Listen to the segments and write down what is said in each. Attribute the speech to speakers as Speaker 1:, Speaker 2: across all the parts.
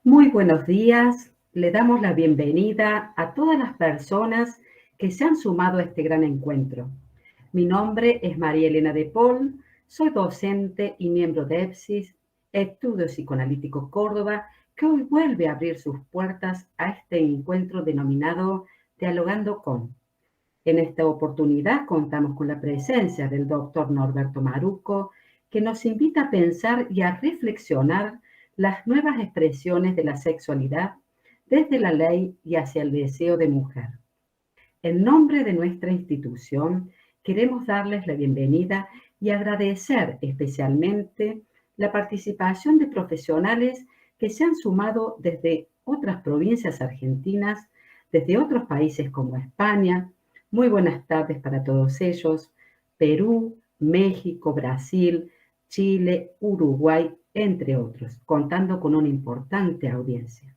Speaker 1: Muy buenos días. Le damos la bienvenida a todas las personas que se han sumado a este gran encuentro. Mi nombre es María Elena de Paul, soy docente y miembro de EPSIS, Estudio Psicoanalítico Córdoba, que hoy vuelve a abrir sus puertas a este encuentro denominado Dialogando con. En esta oportunidad contamos con la presencia del doctor Norberto Maruco, que nos invita a pensar y a reflexionar las nuevas expresiones de la sexualidad desde la ley y hacia el deseo de mujer. En nombre de nuestra institución, queremos darles la bienvenida y agradecer especialmente la participación de profesionales que se han sumado desde otras provincias argentinas, desde otros países como España. Muy buenas tardes para todos ellos. Perú, México, Brasil, Chile, Uruguay, entre otros, contando con una importante audiencia.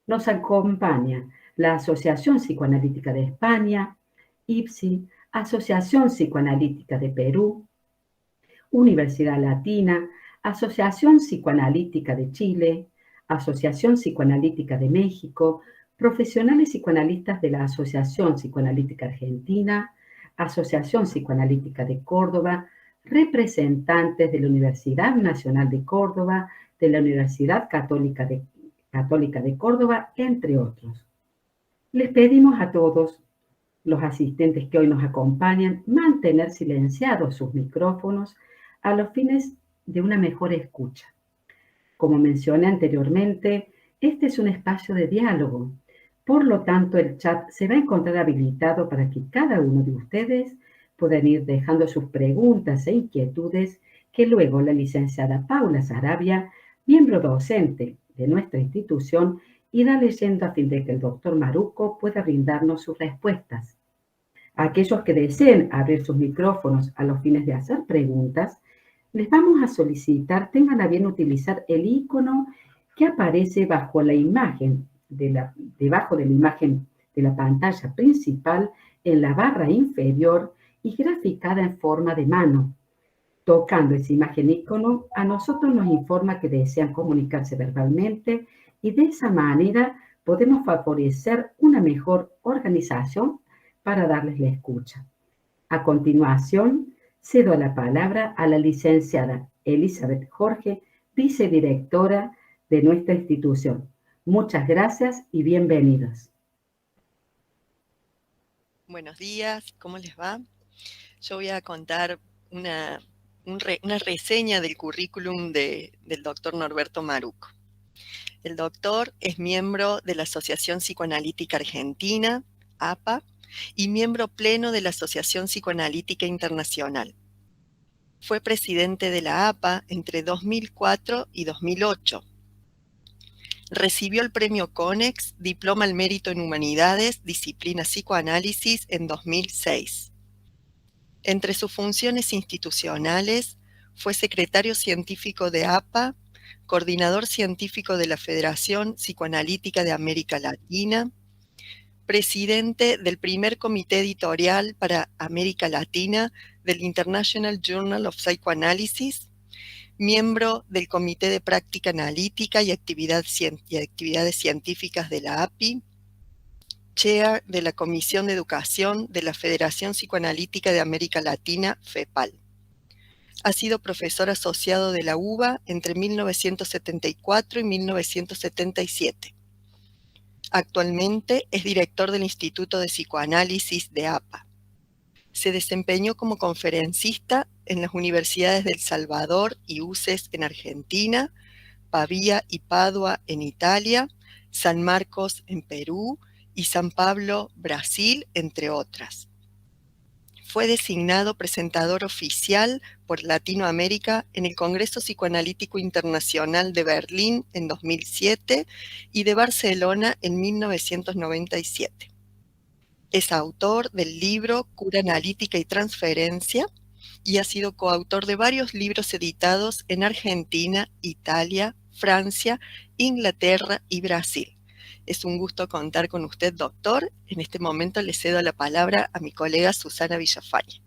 Speaker 1: Nos acompaña la Asociación Psicoanalítica de España, IPSI, Asociación Psicoanalítica de Perú, Universidad Latina, Asociación Psicoanalítica de Chile, Asociación Psicoanalítica de México, profesionales psicoanalistas de la Asociación Psicoanalítica Argentina, Asociación Psicoanalítica de Córdoba, representantes de la Universidad Nacional de Córdoba, de la Universidad Católica de Córdoba, entre otros. Les pedimos a todos los asistentes que hoy nos acompañan mantener silenciados sus micrófonos a los fines de una mejor escucha. Como mencioné anteriormente, este es un espacio de diálogo. Por lo tanto, el chat se va a encontrar habilitado para que cada uno de ustedes puedan ir dejando sus preguntas e inquietudes que luego la licenciada Paula Sarabia, miembro docente de nuestra institución, irá leyendo a fin de que el doctor Maruco pueda brindarnos sus respuestas. A aquellos que deseen abrir sus micrófonos a los fines de hacer preguntas, les vamos a solicitar tengan a bien utilizar el icono que aparece bajo la imagen, debajo de la imagen de la pantalla principal en la barra inferior y graficada en forma de mano. Tocando esa imagen icono, a nosotros nos informa que desean comunicarse verbalmente y de esa manera podemos favorecer una mejor organización para darles la escucha. A continuación, cedo la palabra a la licenciada Elizabeth Jorge, vicedirectora de nuestra institución. Muchas gracias y bienvenidos.
Speaker 2: Buenos días, ¿cómo les va? Yo voy a contar una reseña del currículum del doctor Norberto Maruco. El doctor es miembro de la Asociación Psicoanalítica Argentina, APA, y miembro pleno de la Asociación Psicoanalítica Internacional. Fue presidente de la APA entre 2004 y 2008. Recibió el premio CONEX, Diploma al Mérito en Humanidades, disciplina Psicoanálisis, en 2006. Entre sus funciones institucionales, fue secretario científico de APA, coordinador científico de la Federación Psicoanalítica de América Latina, presidente del primer comité editorial para América Latina del International Journal of Psychoanalysis, miembro del Comité de Práctica Analítica y Actividades Científicas de la API, chair de la Comisión de Educación de la Federación Psicoanalítica de América Latina, FEPAL. Ha sido profesor asociado de la UBA entre 1974 y 1977. Actualmente es director del Instituto de Psicoanálisis de APA. Se desempeñó como conferencista en las universidades de El Salvador y UCES en Argentina, Pavía y Padua en Italia, San Marcos en Perú y San Pablo, Brasil, entre otras. Fue designado presentador oficial por Latinoamérica en el Congreso Psicoanalítico Internacional de Berlín en 2007 y de Barcelona en 1997. Es autor del libro Cura Analítica y Transferencia y ha sido coautor de varios libros editados en Argentina, Italia, Francia, Inglaterra y Brasil. Es un gusto contar con usted, doctor. En este momento le cedo la palabra a mi colega Susana Villafañe.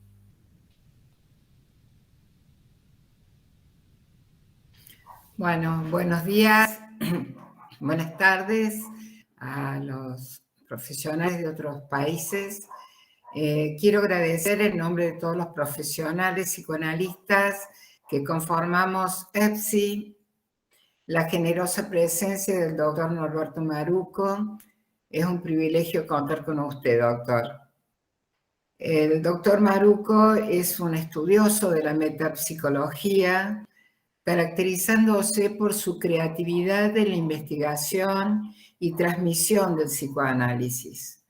Speaker 3: Bueno, buenos días, buenas tardes a los profesionales de otros países. Quiero agradecer en nombre de todos los profesionales psicoanalistas que conformamos EPSI la generosa presencia del doctor Norberto Maruco. Es un privilegio contar con usted, doctor. El doctor Maruco es un estudioso de la metapsicología, caracterizándose por su creatividad en la investigación y transmisión del psicoanálisis.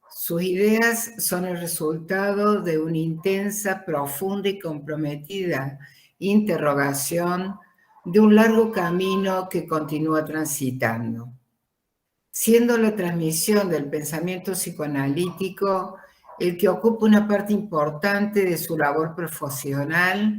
Speaker 3: Sus ideas son el resultado de una intensa, profunda y comprometida interrogación de un largo camino que continúa transitando. Siendo la transmisión del pensamiento psicoanalítico el que ocupa una parte importante de su labor profesional,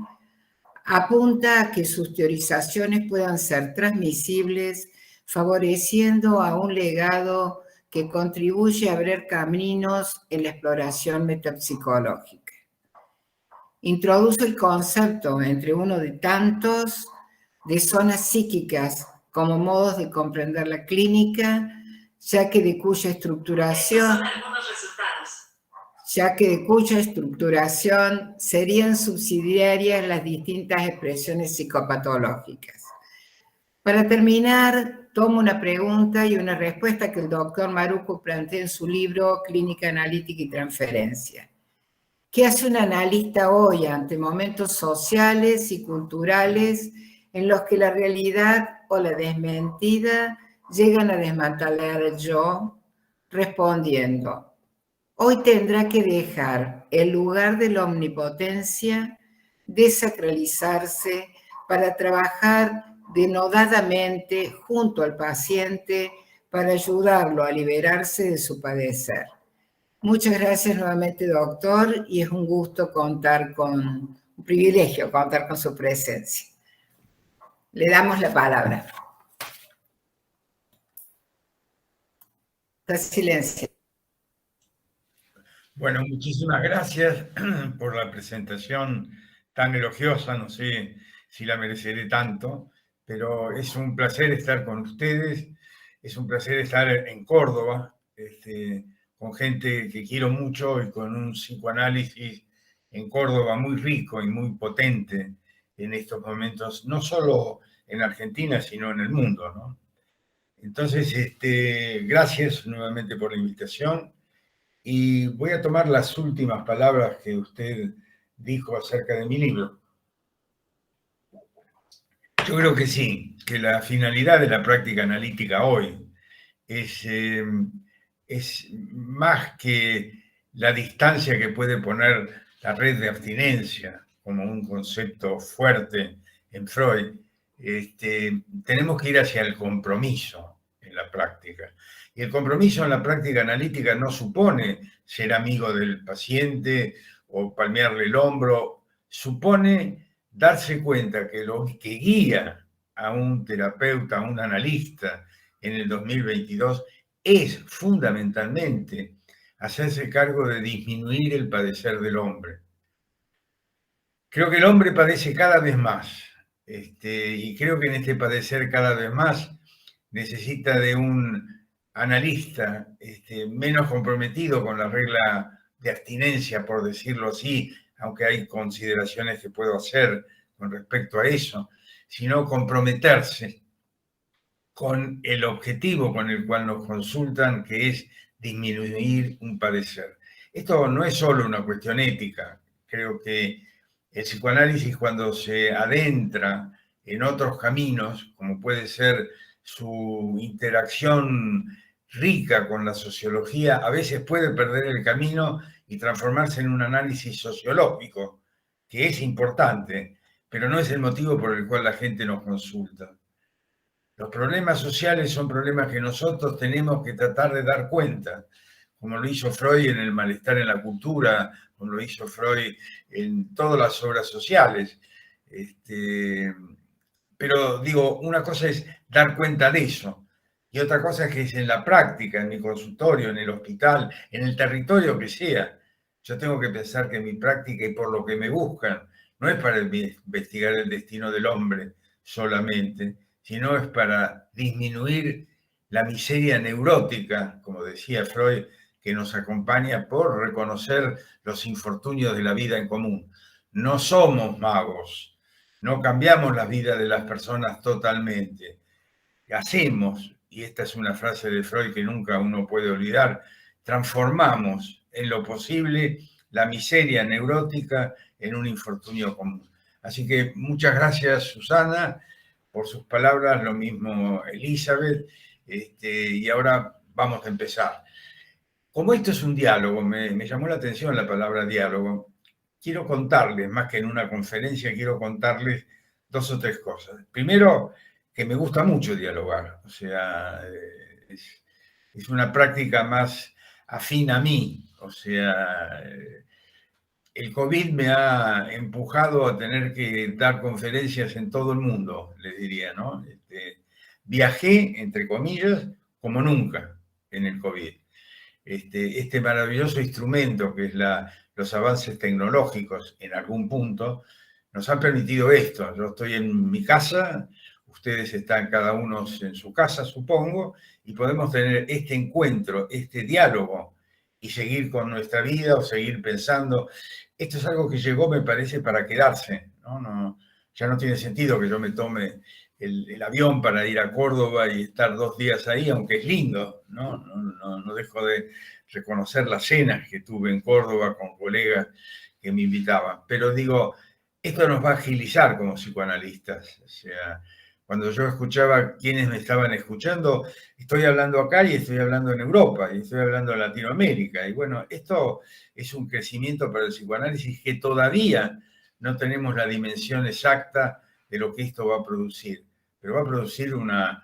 Speaker 3: apunta a que sus teorizaciones puedan ser transmisibles, favoreciendo a un legado que contribuye a abrir caminos en la exploración metapsicológica. Introduce el concepto, entre uno de tantos, de zonas psíquicas como modos de comprender la clínica, ya que de cuya estructuración serían subsidiarias las distintas expresiones psicopatológicas. Para terminar, tomo una pregunta y una respuesta que el doctor Maruco plantea en su libro Clínica Analítica y Transferencia. ¿Qué hace un analista hoy ante momentos sociales y culturales en los que la realidad o la desmentida llegan a desmantelar el yo? Respondiendo, hoy tendrá que dejar el lugar de la omnipotencia, desacralizarse para trabajar denodadamente junto al paciente para ayudarlo a liberarse de su padecer. Muchas gracias nuevamente, doctor, y es un gusto un privilegio contar con su presencia. Le damos la palabra. Está silencio.
Speaker 4: Bueno, muchísimas gracias por la presentación tan elogiosa. No sé si la mereceré tanto, pero es un placer estar con ustedes. Es un placer estar en Córdoba, con gente que quiero mucho y con un psicoanálisis en Córdoba muy rico y muy potente en estos momentos, no solo en Argentina, sino en el mundo, ¿no? Entonces, gracias nuevamente por la invitación. Y voy a tomar las últimas palabras que usted dijo acerca de mi libro. Yo creo que sí, que la finalidad de la práctica analítica hoy es más que la distancia que puede poner la red de abstinencia como un concepto fuerte en Freud. Tenemos que ir hacia el compromiso en la práctica. Y el compromiso en la práctica analítica no supone ser amigo del paciente o palmearle el hombro, supone darse cuenta que lo que guía a un terapeuta, a un analista en el 2022 es fundamentalmente hacerse cargo de disminuir el padecer del hombre. Creo que el hombre padece cada vez más, y creo que en este padecer cada vez más necesita de un analista menos comprometido con la regla de abstinencia, por decirlo así, aunque hay consideraciones que puedo hacer con respecto a eso, sino comprometerse con el objetivo con el cual nos consultan, que es disminuir un padecer. Esto no es solo una cuestión ética. Creo que el psicoanálisis, cuando se adentra en otros caminos, como puede ser su interacción rica con la sociología, a veces puede perder el camino y transformarse en un análisis sociológico, que es importante, pero no es el motivo por el cual la gente nos consulta. Los problemas sociales son problemas que nosotros tenemos que tratar de dar cuenta, como lo hizo Freud en El malestar en la cultura, como lo hizo Freud en todas las obras sociales. Pero digo, una cosa es dar cuenta de eso, y otra cosa es que es en la práctica, en mi consultorio, en el hospital, en el territorio que sea. Yo tengo que pensar que mi práctica y por lo que me buscan no es para investigar el destino del hombre solamente, sino es para disminuir la miseria neurótica, como decía Freud, que nos acompaña por reconocer los infortunios de la vida en común. No somos magos, no cambiamos la vida de las personas totalmente. Hacemos, y esta es una frase de Freud que nunca uno puede olvidar, transformamos en lo posible la miseria neurótica en un infortunio común. Así que muchas gracias, Susana, por sus palabras, lo mismo Elizabeth, y ahora vamos a empezar. Como esto es un diálogo, me llamó la atención la palabra diálogo, quiero contarles, más que en una conferencia, quiero contarles 2 o 3 cosas. Primero, que me gusta mucho dialogar, o sea, es una práctica más afín a mí, o sea, el COVID me ha empujado a tener que dar conferencias en todo el mundo, les diría, ¿no? Viajé, entre comillas, como nunca en el COVID. Este maravilloso instrumento que es los avances tecnológicos en algún punto, nos han permitido esto. Yo estoy en mi casa, ustedes están cada uno en su casa, supongo, y podemos tener este encuentro, este diálogo, y seguir con nuestra vida o seguir pensando. Esto es algo que llegó, me parece, para quedarse, ¿no? Ya no tiene sentido que yo me tome el avión para ir a Córdoba y estar 2 días ahí, aunque es lindo, ¿no? No dejo de reconocer las cenas que tuve en Córdoba con colegas que me invitaban. Pero digo, esto nos va a agilizar como psicoanalistas. O sea, cuando yo escuchaba quienes me estaban escuchando, estoy hablando acá y estoy hablando en Europa y estoy hablando en Latinoamérica. Y bueno, esto es un crecimiento para el psicoanálisis que todavía no tenemos la dimensión exacta de lo que esto va a producir. Pero va a producir una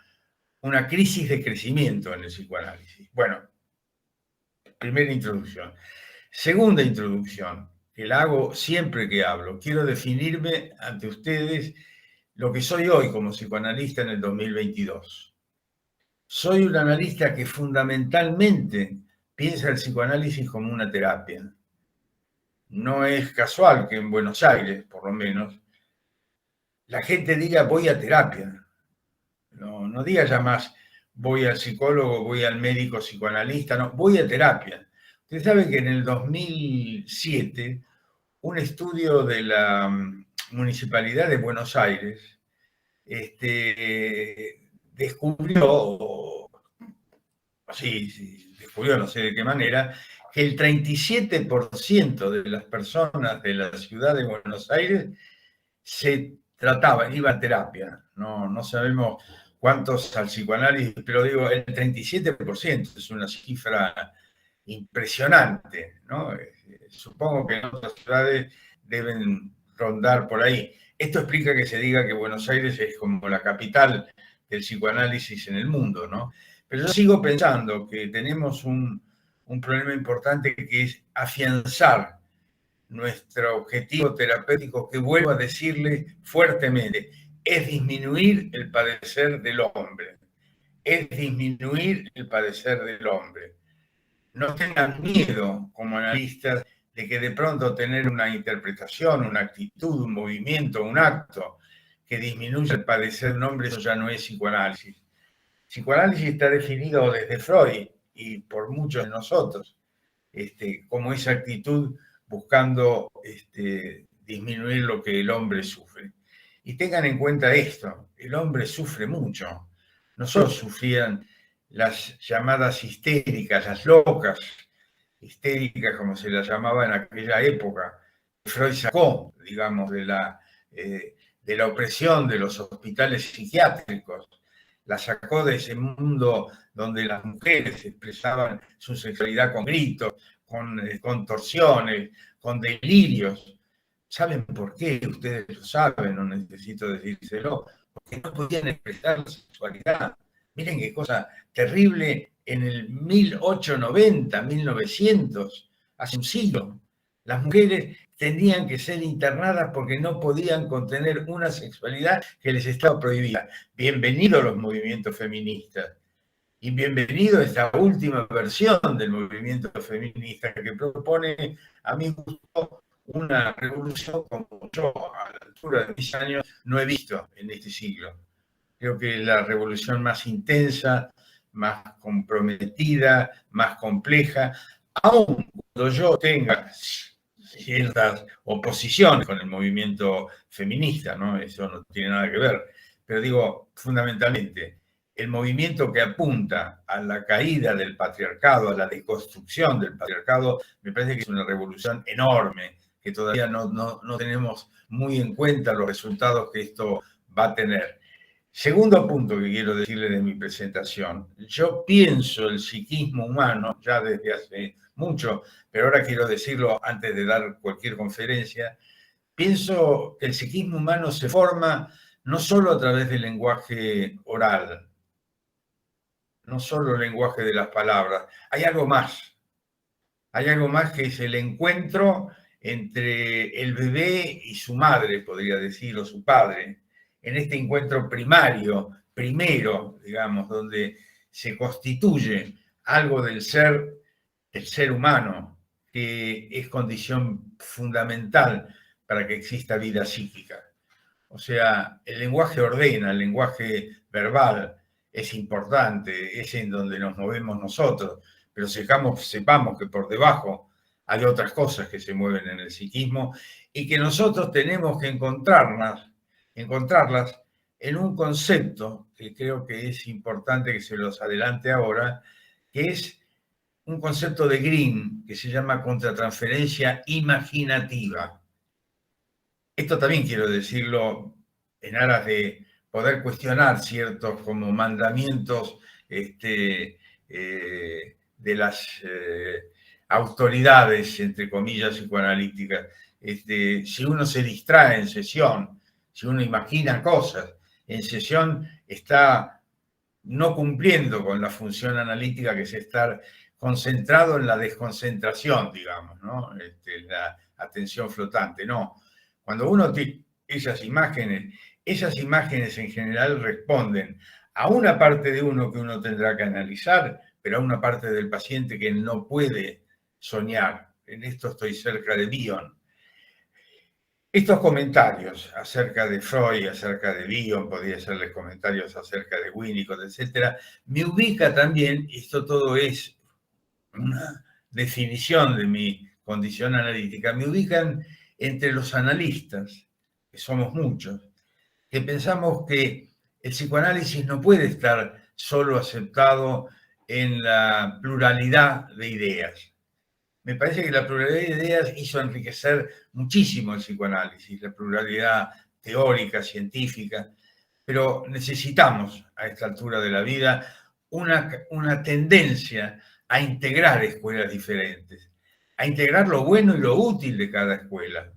Speaker 4: crisis de crecimiento en el psicoanálisis. Bueno, primera introducción. Segunda introducción, que la hago siempre que hablo. Quiero definirme ante ustedes lo que soy hoy como psicoanalista en el 2022. Soy un analista que fundamentalmente piensa el psicoanálisis como una terapia. No es casual que en Buenos Aires, por lo menos, la gente diga voy a terapia. No diga ya más voy al psicólogo, voy al médico psicoanalista, no, voy a terapia. Usted sabe que en el 2007 un estudio de la Municipalidad de Buenos Aires descubrió, no sé de qué manera, que el 37% de las personas de la ciudad de Buenos Aires se trataban, iban a terapia. No sabemos cuántos al psicoanálisis, pero digo, el 37% es una cifra impresionante, ¿no? Supongo que en otras ciudades deben rondar por ahí. Esto explica que se diga que Buenos Aires es como la capital del psicoanálisis en el mundo, ¿no? Pero yo sigo pensando que tenemos un problema importante que es afianzar nuestro objetivo terapéutico, que vuelvo a decirle fuertemente, es disminuir el padecer del hombre. Es disminuir el padecer del hombre. No tengan miedo como analistas de que de pronto tener una interpretación, una actitud, un movimiento, un acto que disminuya el padecer de un hombre, eso ya no es psicoanálisis. Psicoanálisis está definido desde Freud y por muchos de nosotros como esa actitud buscando disminuir lo que el hombre sufre. Y tengan en cuenta esto, el hombre sufre mucho. No solo sufrían las llamadas histéricas, las locas histéricas, como se las llamaba en aquella época. Freud sacó, digamos, de la opresión de los hospitales psiquiátricos, la sacó de ese mundo donde las mujeres expresaban su sexualidad con gritos, con contorsiones, con delirios. ¿Saben por qué? Ustedes lo saben, no necesito decírselo, porque no podían expresar la sexualidad. Miren qué cosa terrible en el 1890, 1900, hace un siglo. Las mujeres tenían que ser internadas porque no podían contener una sexualidad que les estaba prohibida. Bienvenidos los movimientos feministas. Y bienvenido a esta última versión del movimiento feminista que propone, a mi gusto, una revolución como yo, a la altura de mis años, no he visto en este siglo. Creo que la revolución más intensa, más comprometida, más compleja, aun cuando yo tenga ciertas oposiciones con el movimiento feminista, ¿no? Eso no tiene nada que ver. Pero digo, fundamentalmente, el movimiento que apunta a la caída del patriarcado, a la deconstrucción del patriarcado, me parece que es una revolución enorme, que todavía no tenemos muy en cuenta los resultados que esto va a tener. Segundo punto que quiero decirle de mi presentación. Yo pienso el psiquismo humano ya desde hace mucho, pero ahora quiero decirlo antes de dar cualquier conferencia. Pienso que el psiquismo humano se forma no solo a través del lenguaje oral, no solo el lenguaje de las palabras. Hay algo más. Hay algo más que es el encuentro entre el bebé y su madre, podría decir, o su padre. En este encuentro primario, primero, digamos, donde se constituye algo del ser, el ser humano, que es condición fundamental para que exista vida psíquica. O sea, el lenguaje ordena, el lenguaje verbal es importante, es en donde nos movemos nosotros, pero sepamos que por debajo hay otras cosas que se mueven en el psiquismo y que nosotros tenemos que encontrarlas en un concepto que creo que es importante que se los adelante ahora, que es un concepto de Green que se llama contratransferencia imaginativa. Esto también quiero decirlo en aras de poder cuestionar ciertos como mandamientos de las autoridades, entre comillas, psicoanalíticas. Si uno se distrae en sesión, si uno imagina cosas, en sesión está no cumpliendo con la función analítica que es estar concentrado en la desconcentración, digamos, ¿no? La atención flotante, no. Cuando uno tiene esas imágenes en general responden a una parte de uno que uno tendrá que analizar, pero a una parte del paciente que no puede soñar. En esto estoy cerca de Bion. Estos comentarios acerca de Freud, acerca de Bion, podría hacerles comentarios acerca de Winnicott, etcétera, me ubica también, y esto todo es una definición de mi condición analítica, me ubican entre los analistas, que somos muchos, que pensamos que el psicoanálisis no puede estar solo aceptado en la pluralidad de ideas. Me parece que la pluralidad de ideas hizo enriquecer muchísimo el psicoanálisis, la pluralidad teórica, científica, pero necesitamos a esta altura de la vida una tendencia a integrar escuelas diferentes, a integrar lo bueno y lo útil de cada escuela,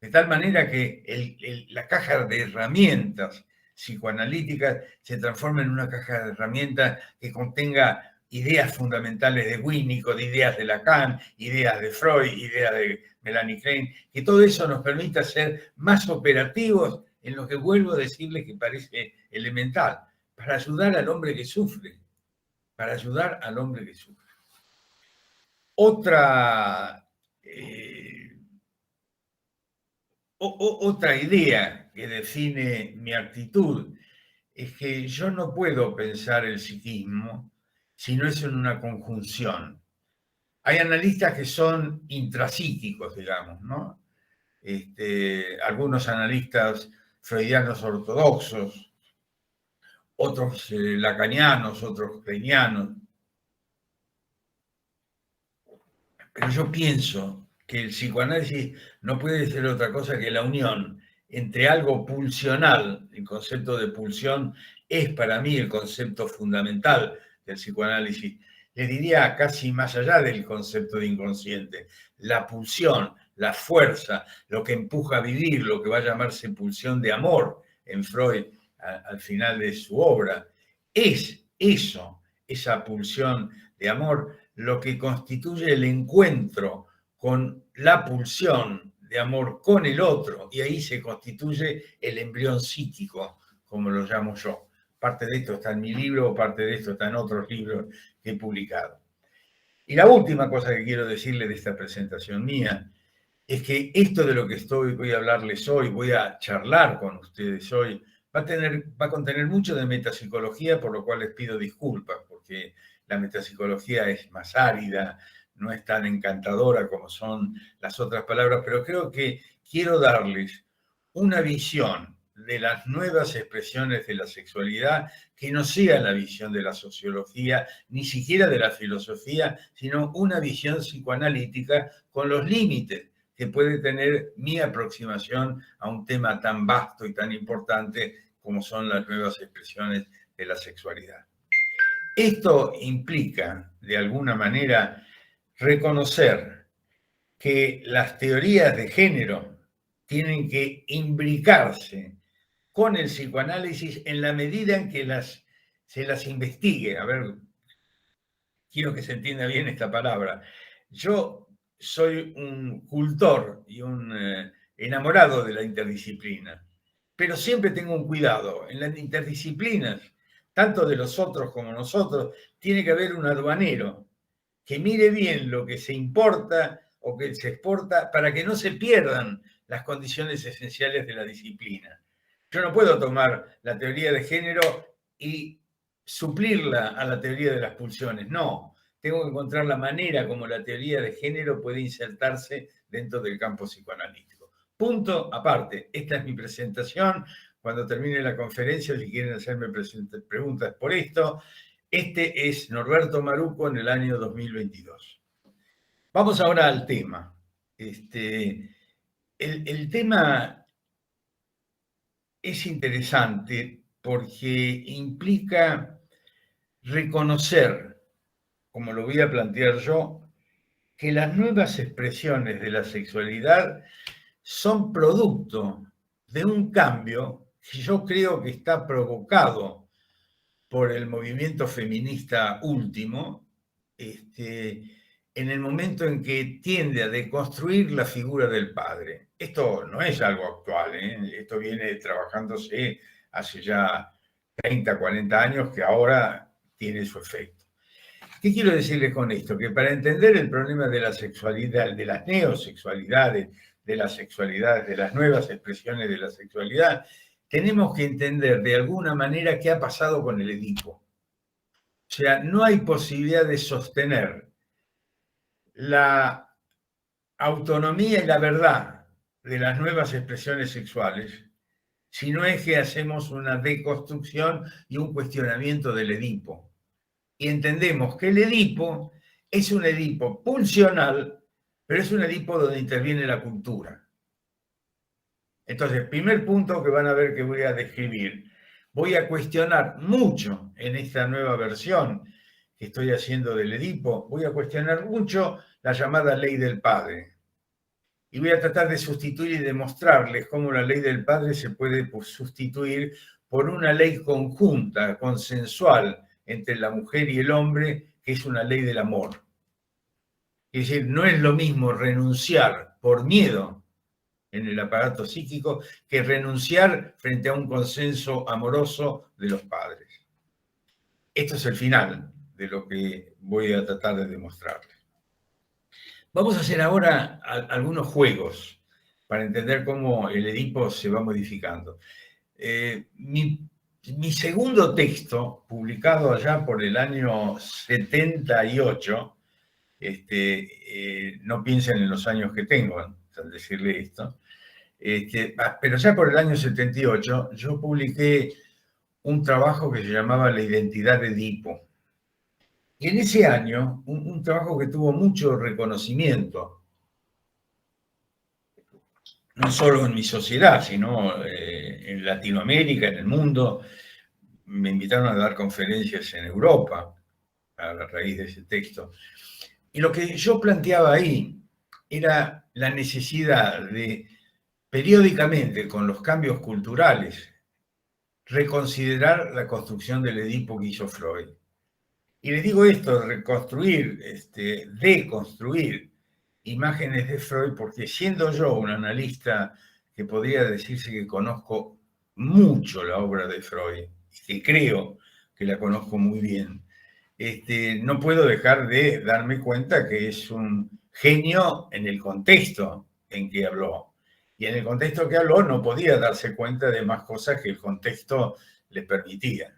Speaker 4: de tal manera que la caja de herramientas psicoanalíticas se transforme en una caja de herramientas que contenga ideas fundamentales de Winnicott, ideas de Lacan, ideas de Freud, ideas de Melanie Klein, que todo eso nos permita ser más operativos en lo que vuelvo a decirles que parece elemental, para ayudar al hombre que sufre, para ayudar al hombre que sufre. Otra idea que define mi actitud es que yo no puedo pensar el psiquismo si no es en una conjunción. Hay analistas que son intrapsíquicos, digamos, ¿no? Algunos analistas freudianos ortodoxos, otros lacanianos, otros kleinianos. Pero yo pienso que el psicoanálisis no puede ser otra cosa que la unión entre algo pulsional, el concepto de pulsión es para mí el concepto fundamental del psicoanálisis. Les diría casi más allá del concepto de inconsciente, la pulsión, la fuerza, lo que empuja a vivir, lo que va a llamarse pulsión de amor en Freud al final de su obra. Es eso, esa pulsión de amor, lo que constituye el encuentro con la pulsión de amor con el otro, y ahí se constituye el embrión psíquico, como lo llamo yo. Parte de esto está en mi libro, parte de esto está en otros libros que he publicado. Y la última cosa que quiero decirle de esta presentación mía es que esto de lo que voy a hablarles hoy, voy a charlar con ustedes hoy, va a contener mucho de metapsicología, por lo cual les pido disculpas, porque la metapsicología es más árida, no es tan encantadora como son las otras palabras, pero creo que quiero darles una visión de las nuevas expresiones de la sexualidad que no sea la visión de la sociología, ni siquiera de la filosofía, sino una visión psicoanalítica con los límites que puede tener mi aproximación a un tema tan vasto y tan importante como son las nuevas expresiones de la sexualidad. Esto implica, de alguna manera, reconocer que las teorías de género tienen que imbricarse con el psicoanálisis en la medida en que se las investigue. A ver, quiero que se entienda bien esta palabra. Yo soy un cultor y un enamorado de la interdisciplina, pero siempre tengo un cuidado. En las interdisciplinas, tanto de los otros como nosotros, tiene que haber un aduanero que mire bien lo que se importa o que se exporta para que no se pierdan las condiciones esenciales de la disciplina. Yo no puedo tomar la teoría de género y suplirla a la teoría de las pulsiones, no. Tengo que encontrar la manera como la teoría de género puede insertarse dentro del campo psicoanalítico. Punto aparte, esta es mi presentación. Cuando termine la conferencia, si quieren hacerme preguntas por esto, este es Norberto Maruco en el año 2022. Vamos ahora al tema. El tema es interesante porque implica reconocer, como lo voy a plantear yo, que las nuevas expresiones de la sexualidad son producto de un cambio que yo creo que está provocado por el movimiento feminista último, en el momento en que tiende a deconstruir la figura del padre. Esto no es algo actual, esto viene trabajándose hace ya 30, 40 años, que ahora tiene su efecto. ¿Qué quiero decirles con esto? Que para entender el problema de la sexualidad, de las neosexualidades, de las sexualidades, de las nuevas expresiones de la sexualidad, tenemos que entender de alguna manera qué ha pasado con el Edipo. O sea, no hay posibilidad de sostener la autonomía y la verdad de las nuevas expresiones sexuales si no es que hacemos una deconstrucción y un cuestionamiento del Edipo. Y entendemos que el Edipo es un Edipo pulsional, pero es un Edipo donde interviene la cultura. Entonces, primer punto que van a ver que voy a describir. Voy a cuestionar mucho en esta nueva versión que estoy haciendo del Edipo, voy a cuestionar mucho la llamada ley del padre. Y voy a tratar de sustituir y demostrarles cómo la ley del padre se puede sustituir por una ley conjunta, consensual, entre la mujer y el hombre, que es una ley del amor. Es decir, no es lo mismo renunciar por miedo en el aparato psíquico que renunciar frente a un consenso amoroso de los padres. Esto es el final de lo que voy a tratar de demostrarles. Vamos a hacer ahora algunos juegos para entender cómo el Edipo se va modificando. Mi segundo texto, publicado allá por el año 78, no piensen en los años que tengo al decirle esto, pero ya por el año 78 yo publiqué un trabajo que se llamaba La identidad de Edipo. Y en ese año, un trabajo que tuvo mucho reconocimiento, no solo en mi sociedad, sino en Latinoamérica, en el mundo. Me invitaron a dar conferencias en Europa a la raíz de ese texto. Y lo que yo planteaba ahí era la necesidad de, periódicamente, con los cambios culturales, reconsiderar la construcción del Edipo que hizo Freud. Y les digo esto, reconstruir, deconstruir imágenes de Freud, porque siendo yo un analista que podría decirse que conozco mucho la obra de Freud, que creo que la conozco muy bien, no puedo dejar de darme cuenta que es un genio en el contexto en que habló. Y en el contexto que habló no podía darse cuenta de más cosas que el contexto le permitía.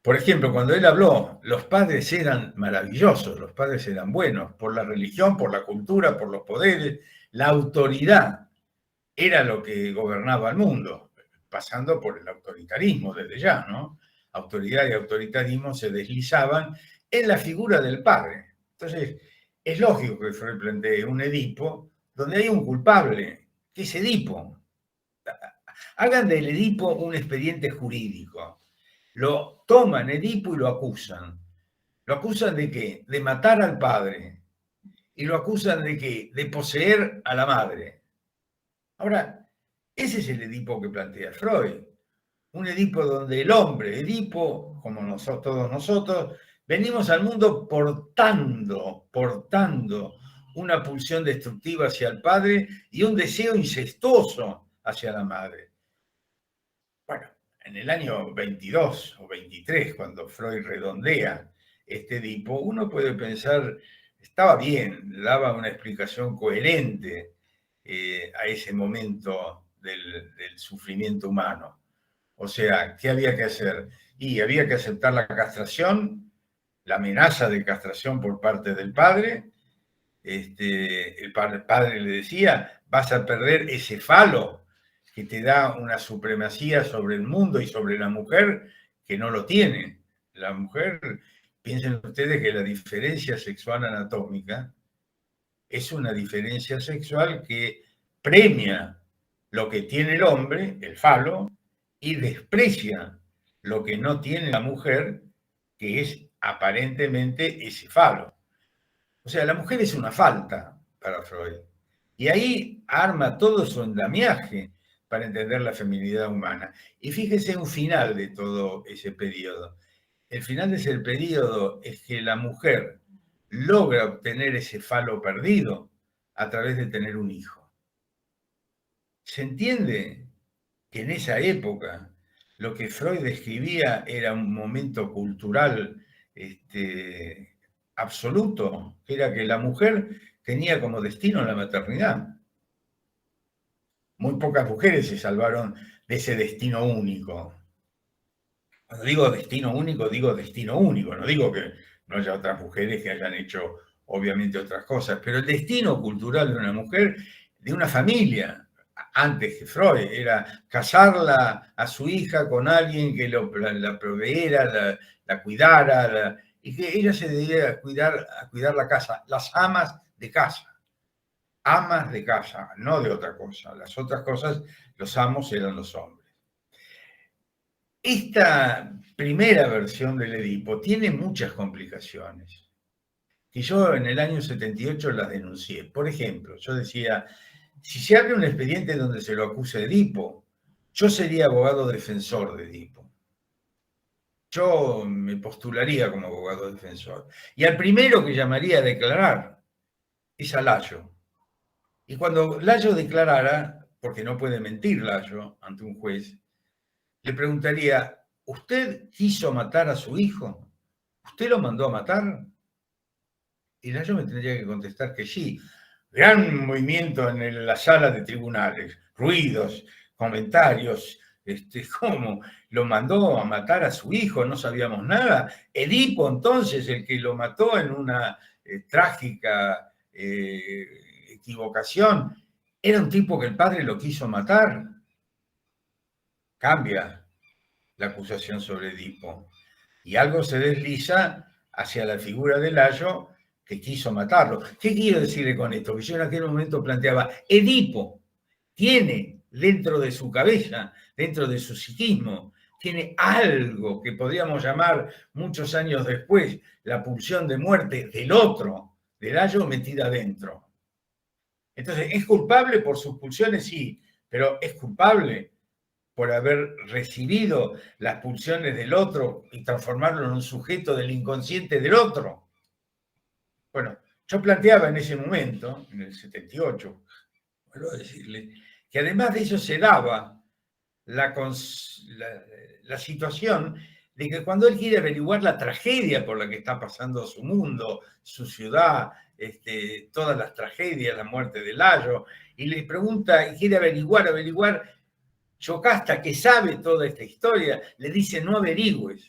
Speaker 4: Por ejemplo, cuando él habló, los padres eran maravillosos, los padres eran buenos, por la religión, por la cultura, por los poderes, la autoridad era lo que gobernaba el mundo, pasando por el autoritarismo desde ya, ¿no? Autoridad y autoritarismo se deslizaban en la figura del padre. Entonces, es lógico que Freud plantee un Edipo donde hay un culpable, que es Edipo. Hagan del Edipo un expediente jurídico. Lo toman Edipo y lo acusan. ¿Lo acusan de qué? De matar al padre. ¿Y lo acusan de qué? De poseer a la madre. Ahora, ese es el Edipo que plantea Freud. Un Edipo donde el hombre, Edipo, como todos nosotros, venimos al mundo portando una pulsión destructiva hacia el padre y un deseo incestuoso hacia la madre. Bueno, en el año 22 o 23, cuando Freud redondea este Edipo, uno puede pensar, estaba bien, daba una explicación coherente a ese momento del sufrimiento humano. O sea, ¿qué había que hacer? Y había que aceptar la castración, la amenaza de castración por parte del padre. El padre le decía, vas a perder ese falo que te da una supremacía sobre el mundo y sobre la mujer que no lo tiene. La mujer, piensen ustedes que la diferencia sexual anatómica es una diferencia sexual que premia lo que tiene el hombre, el falo, y desprecia lo que no tiene la mujer, que es aparentemente ese falo. O sea, la mujer es una falta para Freud. Y ahí arma todo su andamiaje para entender la feminidad humana. Y fíjese un final de todo ese periodo. El final de ese periodo es que la mujer logra obtener ese falo perdido a través de tener un hijo. ¿Se entiende que en esa época lo que Freud describía era un momento cultural absoluto, que era que la mujer tenía como destino la maternidad? Muy pocas mujeres se salvaron de ese destino único. Cuando digo destino único, no digo que no haya otras mujeres que hayan hecho obviamente otras cosas, pero el destino cultural de una mujer, de una familia, antes que Freud, era casarla a su hija con alguien que la proveera, la cuidara, y que ella se debía a cuidar la casa, las amas de casa, no de otra cosa. Las otras cosas, los amos eran los hombres. Esta primera versión del Edipo tiene muchas complicaciones, y yo en el año 78 las denuncié. Por ejemplo, yo decía, si se abre un expediente donde se lo acuse Edipo, yo sería abogado defensor de Edipo. Yo me postularía como abogado defensor. Y al primero que llamaría a declarar es a Layo. Y cuando Layo declarara, porque no puede mentir Layo ante un juez, le preguntaría, ¿usted quiso matar a su hijo? ¿Usted lo mandó a matar? Y Layo me tendría que contestar que sí. Gran movimiento en la sala de tribunales, ruidos, comentarios, ¿cómo? ¿Lo mandó a matar a su hijo? No sabíamos nada. Edipo, entonces, el que lo mató en una trágica equivocación, era un tipo que el padre lo quiso matar. Cambia la acusación sobre Edipo. Y algo se desliza hacia la figura de Layo, que quiso matarlo. ¿Qué quiero decirle con esto? Que yo en aquel momento planteaba, Edipo tiene dentro de su cabeza, dentro de su psiquismo, tiene algo que podríamos llamar muchos años después la pulsión de muerte del otro, de Layo, metida adentro. Entonces, ¿es culpable por sus pulsiones? Sí, pero ¿es culpable por haber recibido las pulsiones del otro y transformarlo en un sujeto del inconsciente del otro? Bueno, yo planteaba en ese momento, en el 78, vuelvo a decirle, que además de eso se daba la situación de que cuando él quiere averiguar la tragedia por la que está pasando su mundo, su ciudad, todas las tragedias, la muerte de Layo, y le pregunta y quiere averiguar, Yocasta, que sabe toda esta historia, le dice: no averigües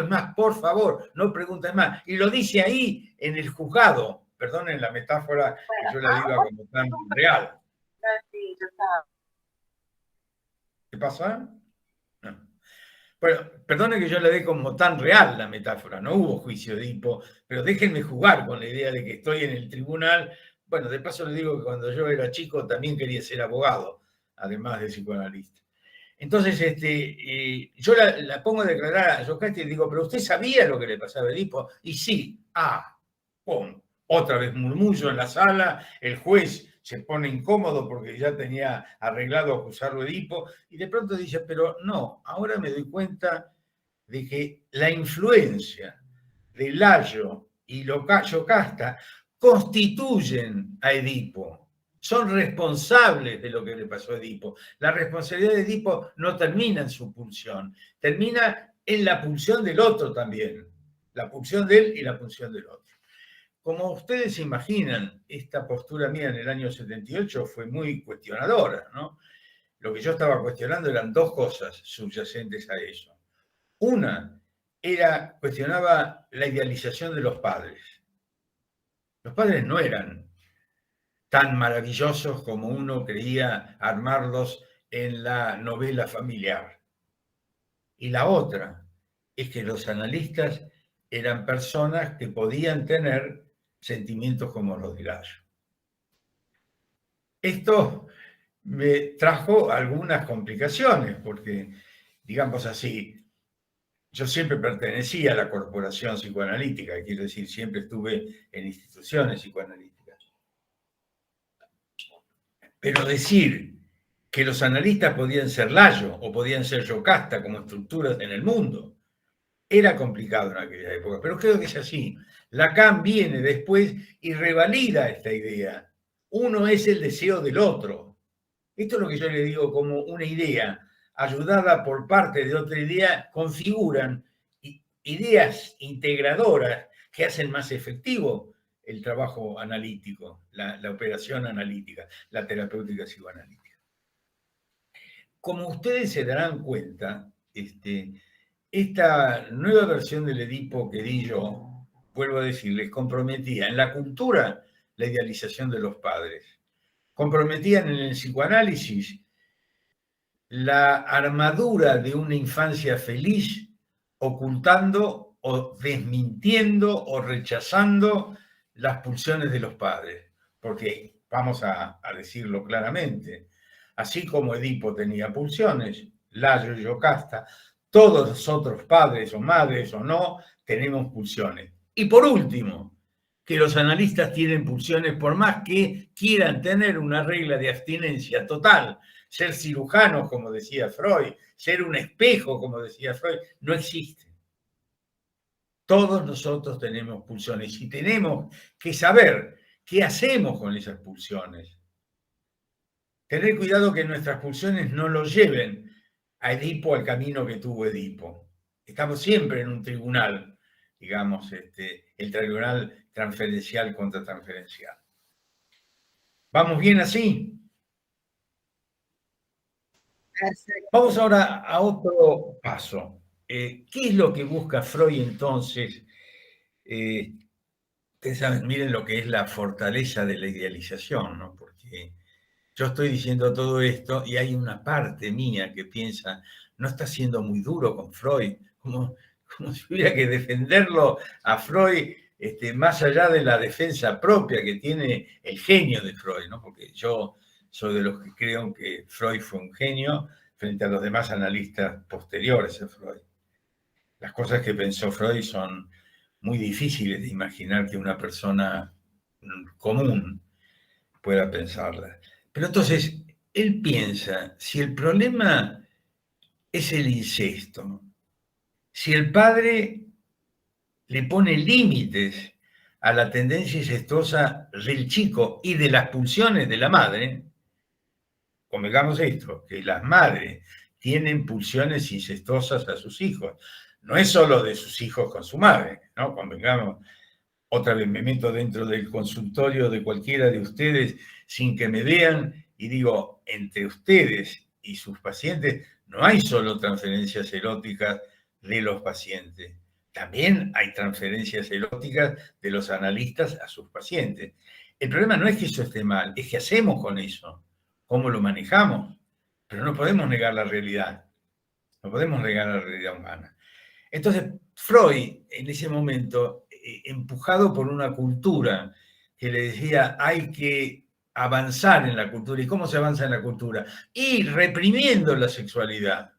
Speaker 4: más, por favor, no preguntes más. Y lo dice ahí en el juzgado. Perdonen la metáfora, que yo la diga como tan real. ¿Qué pasa? No. Bueno, perdone que yo la dé como tan real la metáfora, no hubo juicio de Edipo, pero déjenme jugar con la idea de que estoy en el tribunal. Bueno, de paso les digo que cuando yo era chico también quería ser abogado, además de psicoanalista. Entonces, yo la pongo a declarar a Yocasta y digo: ¿pero usted sabía lo que le pasaba a Edipo? Y sí, ¡pum! Otra vez murmullo en la sala, el juez se pone incómodo porque ya tenía arreglado acusarlo a Edipo, y de pronto dice: pero no, ahora me doy cuenta de que la influencia de Layo y Yocasta constituyen a Edipo, son responsables de lo que le pasó a Edipo. La responsabilidad de Edipo no termina en su pulsión, termina en la pulsión del otro también, la pulsión de él y la pulsión del otro. Como ustedes se imaginan, esta postura mía en el año 78 fue muy cuestionadora, ¿no? Lo que yo estaba cuestionando eran dos cosas subyacentes a eso. Una cuestionaba la idealización de los padres. Los padres no eran tan maravillosos como uno creía armarlos en la novela familiar. Y la otra es que los analistas eran personas que podían tener sentimientos como los de Layo. Esto me trajo algunas complicaciones, porque, digamos así, yo siempre pertenecí a la corporación psicoanalítica, quiero decir, siempre estuve en instituciones psicoanalíticas. Pero decir que los analistas podían ser Layo o podían ser Yocasta como estructuras en el mundo era complicado en aquella época, pero creo que es así. Lacan viene después y revalida esta idea. Uno es el deseo del otro. Esto es lo que yo le digo como una idea, ayudada por parte de otra idea, configuran ideas integradoras que hacen más efectivo el trabajo analítico, la operación analítica, la terapéutica psicoanalítica. Como ustedes se darán cuenta, esta nueva versión del Edipo que di yo, vuelvo a decirles, comprometía en la cultura la idealización de los padres, comprometían en el psicoanálisis la armadura de una infancia feliz, ocultando o desmintiendo o rechazando las pulsiones de los padres. Porque, vamos a decirlo claramente, así como Edipo tenía pulsiones, Layo y Yocasta, todos los otros padres o madres o no, tenemos pulsiones. Y por último, que los analistas tienen pulsiones por más que quieran tener una regla de abstinencia total, ser cirujanos, como decía Freud, ser un espejo, como decía Freud, no existe. Todos nosotros tenemos pulsiones y tenemos que saber qué hacemos con esas pulsiones. Tener cuidado que nuestras pulsiones no los lleven a Edipo al camino que tuvo Edipo. Estamos siempre en un tribunal, digamos, el tribunal transferencial contra transferencial. ¿Vamos bien así? Vamos ahora a otro paso. ¿Qué es lo que busca Freud entonces? Ustedes saben, miren lo que es la fortaleza de la idealización, ¿no? Porque yo estoy diciendo todo esto y hay una parte mía que piensa: no está siendo muy duro con Freud, como si hubiera que defenderlo a Freud más allá de la defensa propia que tiene el genio de Freud, ¿no? Porque yo soy de los que creo que Freud fue un genio frente a los demás analistas posteriores a Freud. Las cosas que pensó Freud son muy difíciles de imaginar que una persona común pueda pensarlas. Pero entonces, él piensa, si el problema es el incesto, si el padre le pone límites a la tendencia incestuosa del chico y de las pulsiones de la madre, convengamos esto, que las madres tienen pulsiones incestuosas a sus hijos. No es solo de sus hijos con su madre, ¿no? Convengamos, otra vez me meto dentro del consultorio de cualquiera de ustedes sin que me vean y digo, entre ustedes y sus pacientes no hay solo transferencias eróticas de los pacientes, también hay transferencias eróticas de los analistas a sus pacientes. El problema no es que eso esté mal, es que hacemos con eso, cómo lo manejamos, pero no podemos negar la realidad, no podemos negar la realidad humana. Entonces, Freud, en ese momento, empujado por una cultura que le decía, hay que avanzar en la cultura. ¿Y cómo se avanza en la cultura? Y reprimiendo la sexualidad.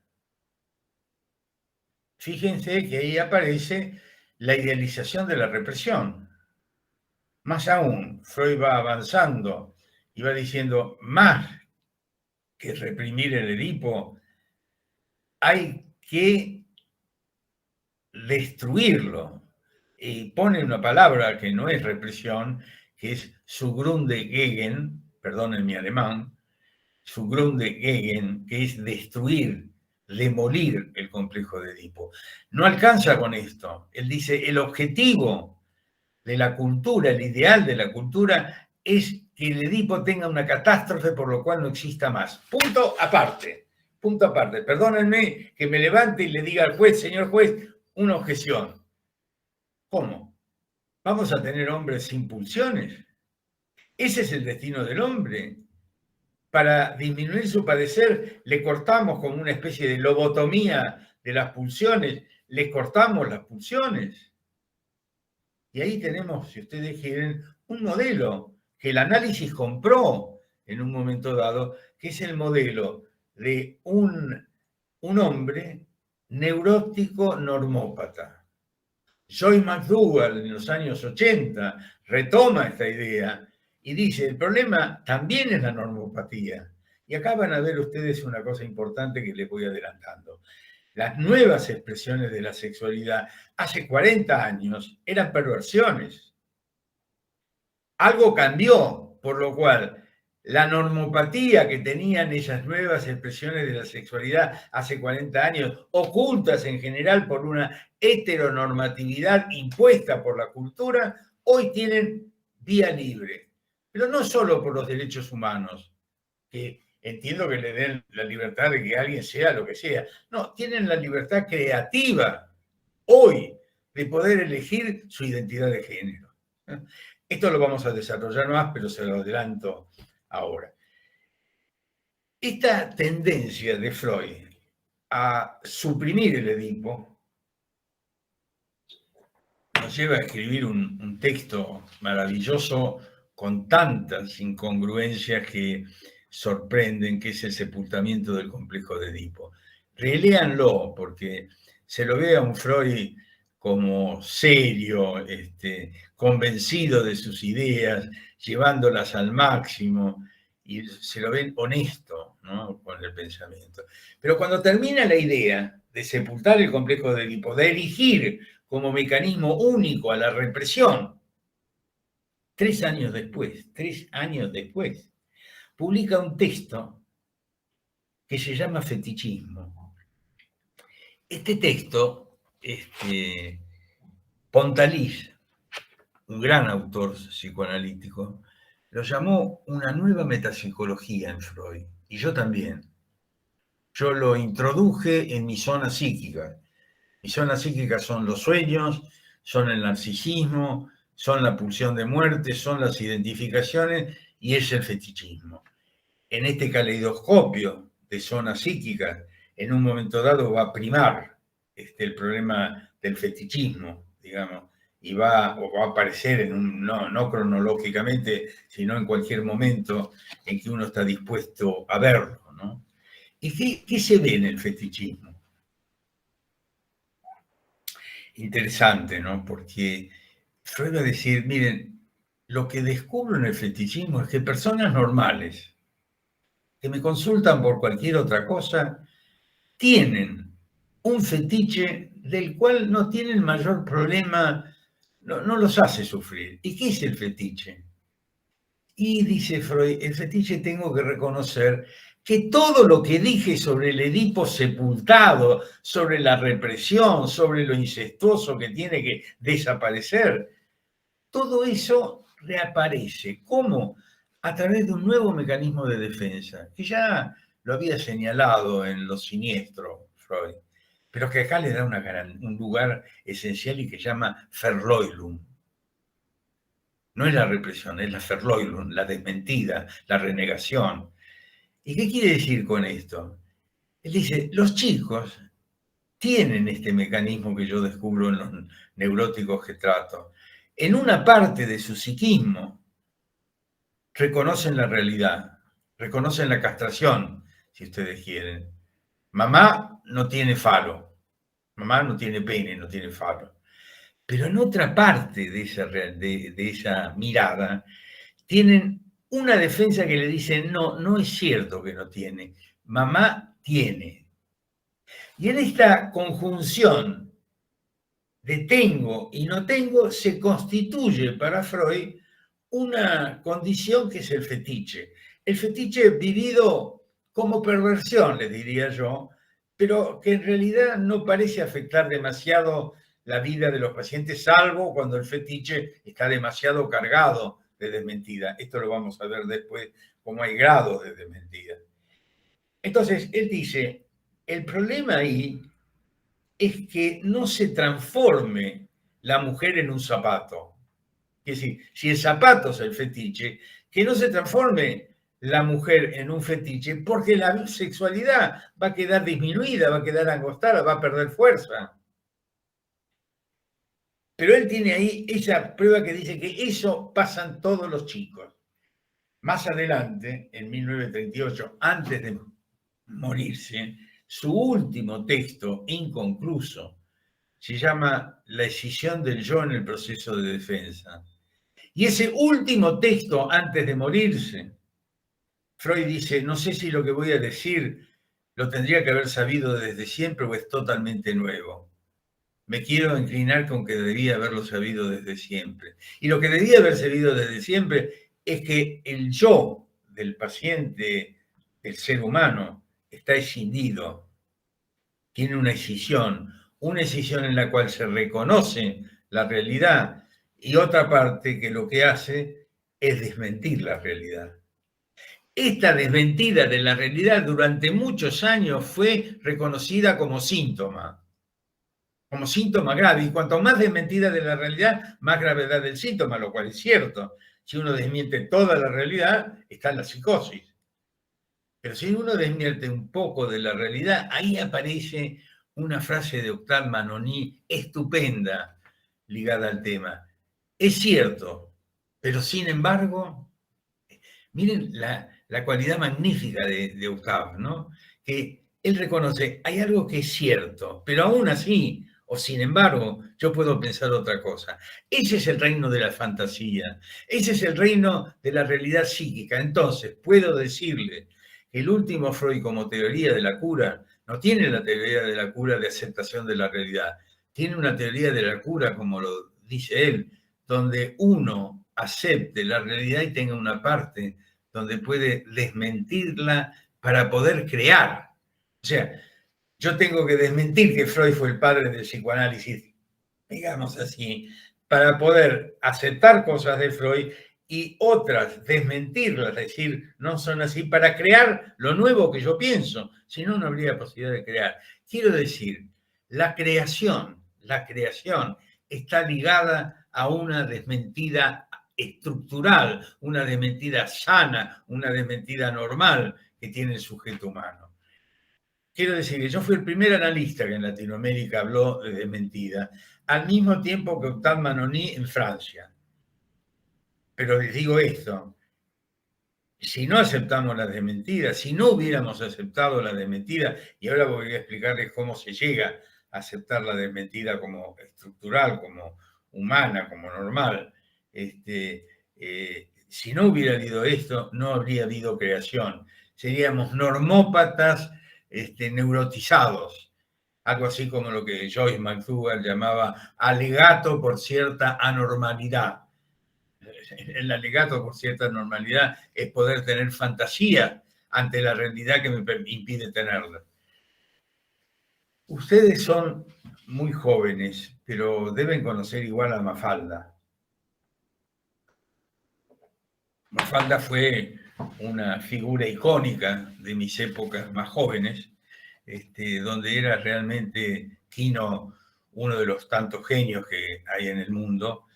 Speaker 4: Fíjense que ahí aparece la idealización de la represión. Más aún, Freud va avanzando y va diciendo, más que reprimir el Edipo, hay que destruirlo. Y pone una palabra que no es represión, que es Zugrundegegen, perdonen mi alemán, Zugrundegegen, que es destruir, demolir el complejo de Edipo. No alcanza con esto. Él dice, el objetivo de la cultura, el ideal de la cultura, es que el Edipo tenga una catástrofe por lo cual no exista más. Punto aparte. Punto aparte. Perdónenme que me levante y le diga al juez, señor juez, una objeción. ¿Cómo? ¿Vamos a tener hombres sin pulsiones? ¿Ese es el destino del hombre? Para disminuir su padecer, le cortamos como una especie de lobotomía de las pulsiones, le cortamos las pulsiones. Y ahí tenemos, si ustedes quieren, un modelo que el análisis compró en un momento dado, que es el modelo de un hombre neurótico normópata. Joyce McDougall en los años 80 retoma esta idea y dice, el problema también es la normopatía. Y acá van a ver ustedes una cosa importante que les voy adelantando. Las nuevas expresiones de la sexualidad hace 40 años eran perversiones. Algo cambió, por lo cual la normopatía que tenían esas nuevas expresiones de la sexualidad hace 40 años, ocultas en general por una heteronormatividad impuesta por la cultura, hoy tienen vía libre. Pero no solo por los derechos humanos, que entiendo que le den la libertad de que alguien sea lo que sea. No, tienen la libertad creativa hoy de poder elegir su identidad de género. Esto lo vamos a desarrollar más, pero se lo adelanto ahora. Esta tendencia de Freud a suprimir el Edipo nos lleva a escribir un texto maravilloso con tantas incongruencias que sorprenden, que es el sepultamiento del complejo de Edipo. Reléanlo, porque se lo ve a un Freud como serio, convencido de sus ideas, llevándolas al máximo, y se lo ven honesto, ¿no?, con el pensamiento. Pero cuando termina la idea de sepultar el complejo de Edipo, de erigir como mecanismo único a la represión, 3 años después, publica un texto que se llama Fetichismo. Este texto, Pontalis, un gran autor psicoanalítico, lo llamó una nueva metapsicología en Freud, y yo también. Yo lo introduje en mi zona psíquica. Mi zona psíquica son los sueños, son el narcisismo, son la pulsión de muerte, son las identificaciones y es el fetichismo. En este caleidoscopio de zonas psíquicas, en un momento dado va a primar el problema del fetichismo, digamos, y va a aparecer no cronológicamente, sino en cualquier momento en que uno está dispuesto a verlo, ¿no? ¿Y qué se ve en el fetichismo? Interesante, ¿no? Porque Freud va a decir, miren, lo que descubro en el fetichismo es que personas normales que me consultan por cualquier otra cosa tienen un fetiche del cual no tienen mayor problema, no los hace sufrir. ¿Y qué es el fetiche? Y dice Freud, el fetiche tengo que reconocer que todo lo que dije sobre el Edipo sepultado, sobre la represión, sobre lo incestuoso que tiene que desaparecer, todo eso reaparece. ¿Cómo? A través de un nuevo mecanismo de defensa, que ya lo había señalado en Lo Siniestro, Freud, pero que acá le da un lugar esencial y que llama Verleumdung. No es la represión, es la Verleumdung, la desmentida, la renegación. ¿Y qué quiere decir con esto? Él dice, los chicos tienen este mecanismo que yo descubro en los neuróticos que trato. En una parte de su psiquismo reconocen la realidad, reconocen la castración, si ustedes quieren. Mamá no tiene falo, mamá no tiene pene, no tiene falo. Pero en otra parte de esa mirada tienen una defensa que le dice, no, no es cierto que no tiene, mamá tiene. Y en esta conjunción de tengo y no tengo se constituye para Freud una condición que es el fetiche. El fetiche vivido como perversión, les diría yo, pero que en realidad no parece afectar demasiado la vida de los pacientes, salvo cuando el fetiche está demasiado cargado de desmentida. Esto lo vamos a ver después, cómo hay grados de desmentida. Entonces, él dice, el problema ahí es que no se transforme la mujer en un zapato. Es decir, si el zapato es el fetiche, que no se transforme la mujer en un fetiche, porque la sexualidad va a quedar disminuida, va a quedar angostada, va a perder fuerza. Pero él tiene ahí esa prueba que dice que eso pasan todos los chicos. Más adelante, en 1938, antes de morirse, su último texto inconcluso se llama La escisión del yo en el proceso de defensa. Y ese último texto, antes de morirse, Freud dice, no sé si lo que voy a decir lo tendría que haber sabido desde siempre o es totalmente nuevo. Me quiero inclinar con que debía haberlo sabido desde siempre. Y lo que debía haber sabido desde siempre es que el yo del paciente, del ser humano, está escindido. Tiene una escisión en la cual se reconoce la realidad y otra parte que lo que hace es desmentir la realidad. Esta desmentida de la realidad durante muchos años fue reconocida como síntoma grave. Y cuanto más desmentida de la realidad, más gravedad del síntoma, lo cual es cierto. Si uno desmiente toda la realidad, está en la psicosis. Pero si uno desmiente un poco de la realidad, ahí aparece una frase de Octave Manoni estupenda ligada al tema. Es cierto, pero sin embargo, miren la cualidad magnífica de Octave, ¿no? Que él reconoce, hay algo que es cierto, pero aún así, o sin embargo, yo puedo pensar otra cosa. Ese es el reino de la fantasía, ese es el reino de la realidad psíquica. Entonces, puedo decirle que el último Freud como teoría de la cura no tiene la teoría de la cura de aceptación de la realidad, tiene una teoría de la cura, como lo dice él, donde uno acepte la realidad y tenga una parte donde puede desmentirla para poder crear. O sea, yo tengo que desmentir que Freud fue el padre del psicoanálisis, digamos así, para poder aceptar cosas de Freud y otras desmentirlas, es decir, no son así, para crear lo nuevo que yo pienso, si no, no habría posibilidad de crear. Quiero decir, la creación está ligada a una desmentida estructural, una desmentida sana, una desmentida normal que tiene el sujeto humano. Quiero decir que yo fui el primer analista que en Latinoamérica habló de desmentida, al mismo tiempo que Octave Manoni en Francia. Pero les digo esto, si no aceptamos las desmentidas, si no hubiéramos aceptado la desmentida, y ahora voy a explicarles cómo se llega a aceptar la desmentida como estructural, como humana, como normal, si no hubiera habido esto, no habría habido creación. Seríamos normópatas neurotizados, algo así como lo que Joyce McDougall llamaba alegato por cierta anormalidad. El alegato por cierta normalidad es poder tener fantasía ante la realidad que me impide tenerla. Ustedes son muy jóvenes, pero deben conocer igual a Mafalda. Mafalda fue una figura icónica de mis épocas más jóvenes, donde era realmente Quino uno de los tantos genios que hay en el mundo,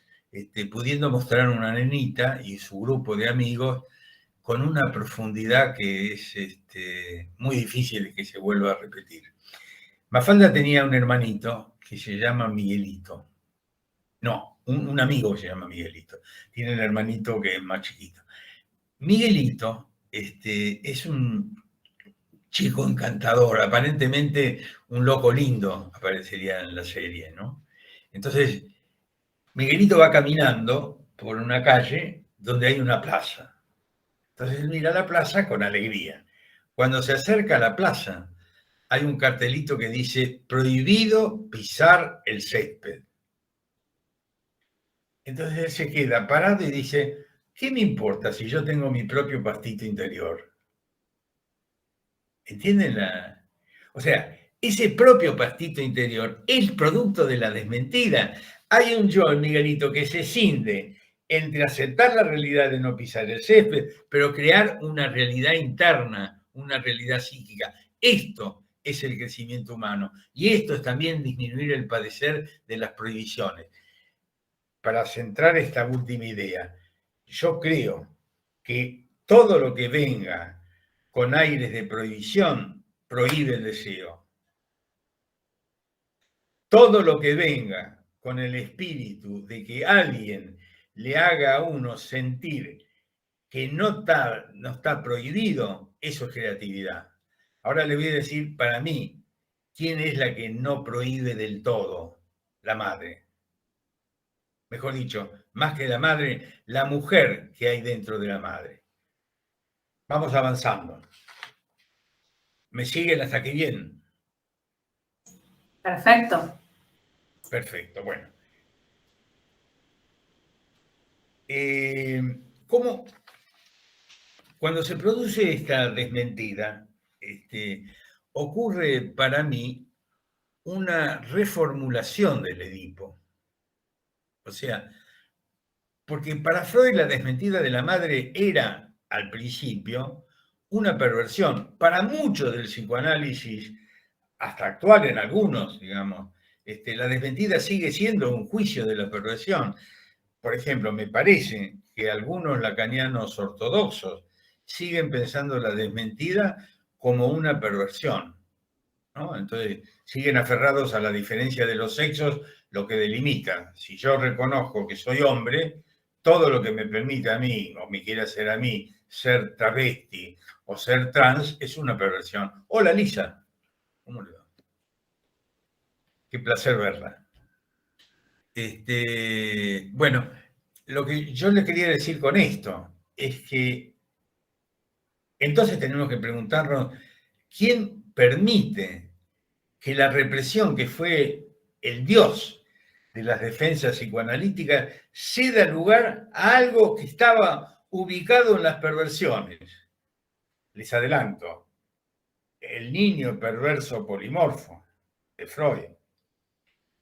Speaker 4: pudiendo mostrar a una nenita y su grupo de amigos con una profundidad que es muy difícil que se vuelva a repetir. Mafalda tenía un hermanito que se llama Miguelito. No, un amigo se llama Miguelito. Tiene el hermanito que es más chiquito. Miguelito es un chico encantador, aparentemente un loco lindo, aparecería en la serie, ¿no? Entonces, Miguelito va caminando por una calle donde hay una plaza. Entonces él mira la plaza con alegría. Cuando se acerca a la plaza, hay un cartelito que dice: prohibido pisar el césped. Entonces él se queda parado y dice: ¿qué me importa si yo tengo mi propio pastito interior? ¿Entienden O sea, ese propio pastito interior es producto de la desmentida. Hay un yo, Miguelito, que se cinde entre aceptar la realidad de no pisar el césped, pero crear una realidad interna, una realidad psíquica. Esto es el crecimiento humano y esto es también disminuir el padecer de las prohibiciones. Para centrar esta última idea, yo creo que todo lo que venga con aires de prohibición prohíbe el deseo. Todo lo que venga con el espíritu de que alguien le haga a uno sentir que no está prohibido, eso es creatividad. Ahora le voy a decir, para mí, ¿quién es la que no prohíbe del todo? La madre. Mejor dicho, más que la madre, la mujer que hay dentro de la madre. Vamos avanzando. ¿Me siguen hasta aquí bien?
Speaker 5: Perfecto.
Speaker 4: Perfecto, bueno. ¿Cómo? Cuando se produce esta desmentida, ocurre para mí una reformulación del Edipo. O sea, porque para Freud la desmentida de la madre era, al principio, una perversión. Para muchos del psicoanálisis, hasta actual en algunos, digamos, la desmentida sigue siendo un juicio de la perversión. Por ejemplo, me parece que algunos lacanianos ortodoxos siguen pensando la desmentida como una perversión, ¿no? Entonces, siguen aferrados a la diferencia de los sexos, lo que delimita. Si yo reconozco que soy hombre, todo lo que me permite a mí, o me quiere hacer a mí, ser travesti o ser trans, es una perversión. Hola, Lisa. ¿Cómo le va? Qué placer verla. Bueno, lo que yo le quería decir con esto es que entonces tenemos que preguntarnos quién permite que la represión, que fue el dios de las defensas psicoanalíticas, ceda lugar a algo que estaba ubicado en las perversiones. Les adelanto, el niño perverso polimorfo de Freud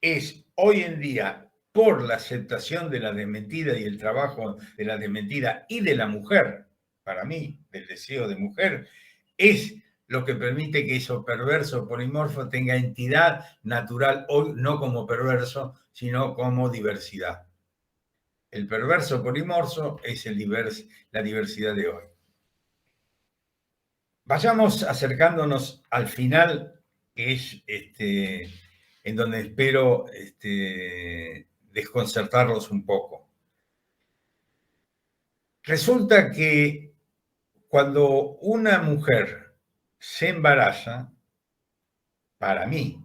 Speaker 4: es hoy en día, por la aceptación de la desmentida y el trabajo de la desmentida y de la mujer, para mí, del deseo de mujer, es lo que permite que eso perverso polimorfo tenga entidad natural hoy, no como perverso, sino como diversidad. El perverso polimorfo es la diversidad de hoy. Vayamos acercándonos al final, que es en donde espero desconcertarlos un poco. Resulta que cuando una mujer se embaraza, para mí,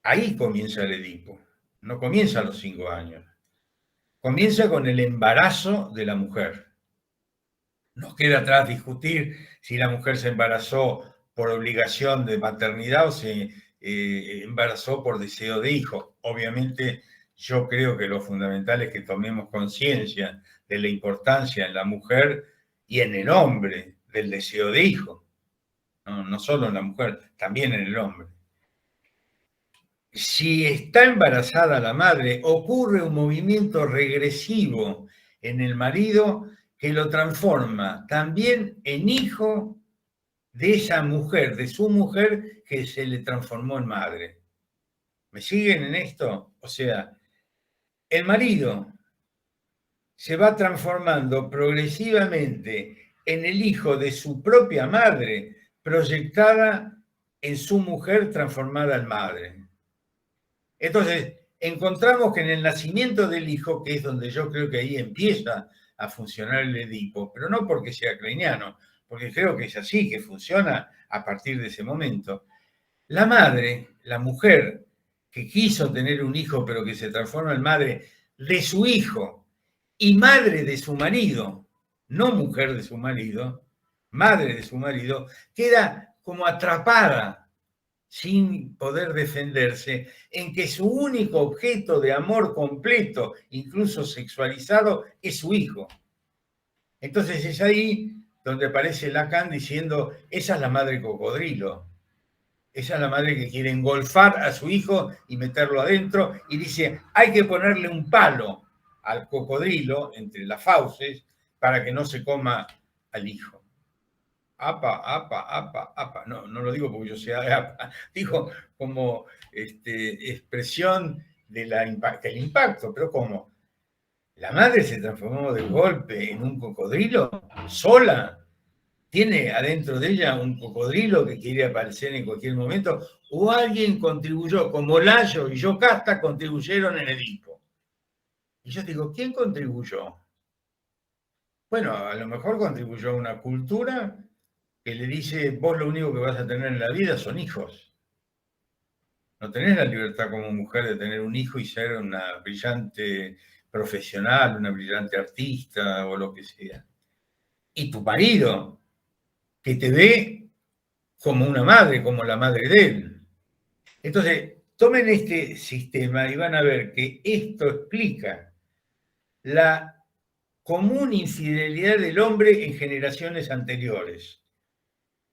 Speaker 4: ahí comienza el Edipo. No comienza a los 5 años. Comienza con el embarazo de la mujer. Nos queda atrás discutir si la mujer se embarazó por obligación de maternidad o se embarazó por deseo de hijo. Obviamente, yo creo que lo fundamental es que tomemos conciencia de la importancia en la mujer y en el hombre del deseo de hijo, no solo en la mujer, también en el hombre. Si está embarazada la madre, ocurre un movimiento regresivo en el marido que lo transforma también en hijo de esa mujer, de su mujer que se le transformó en madre. ¿Me siguen en esto? O sea, el marido se va transformando progresivamente en el hijo de su propia madre, proyectada en su mujer transformada en madre. Entonces, encontramos que en el nacimiento del hijo, que es donde yo creo que ahí empieza a funcionar el Edipo, pero no porque sea kleiniano, porque creo que es así, que funciona a partir de ese momento. La madre, la mujer que quiso tener un hijo, pero que se transforma en madre de su hijo y madre de su marido, no mujer de su marido, madre de su marido, queda como atrapada, sin poder defenderse, en que su único objeto de amor completo, incluso sexualizado, es su hijo. Entonces es ahí donde aparece Lacan diciendo, esa es la madre cocodrilo, esa es la madre que quiere engolfar a su hijo y meterlo adentro, y dice, hay que ponerle un palo al cocodrilo entre las fauces para que no se coma al hijo. Apa, apa, apa, apa. No lo digo porque yo sea de apa, digo como expresión del impacto, pero ¿cómo? La madre se transformó de golpe en un cocodrilo sola, tiene adentro de ella un cocodrilo que quiere aparecer en cualquier momento, o alguien contribuyó, como Layo y Yocasta contribuyeron en Edipo. Y yo digo, ¿quién contribuyó? Bueno, a lo mejor contribuyó una cultura que le dice, vos lo único que vas a tener en la vida son hijos. No tenés la libertad como mujer de tener un hijo y ser una brillante profesional, una brillante artista o lo que sea. Y tu marido, que te ve como una madre, como la madre de él. Entonces, tomen este sistema y van a ver que esto explica la común infidelidad del hombre en generaciones anteriores.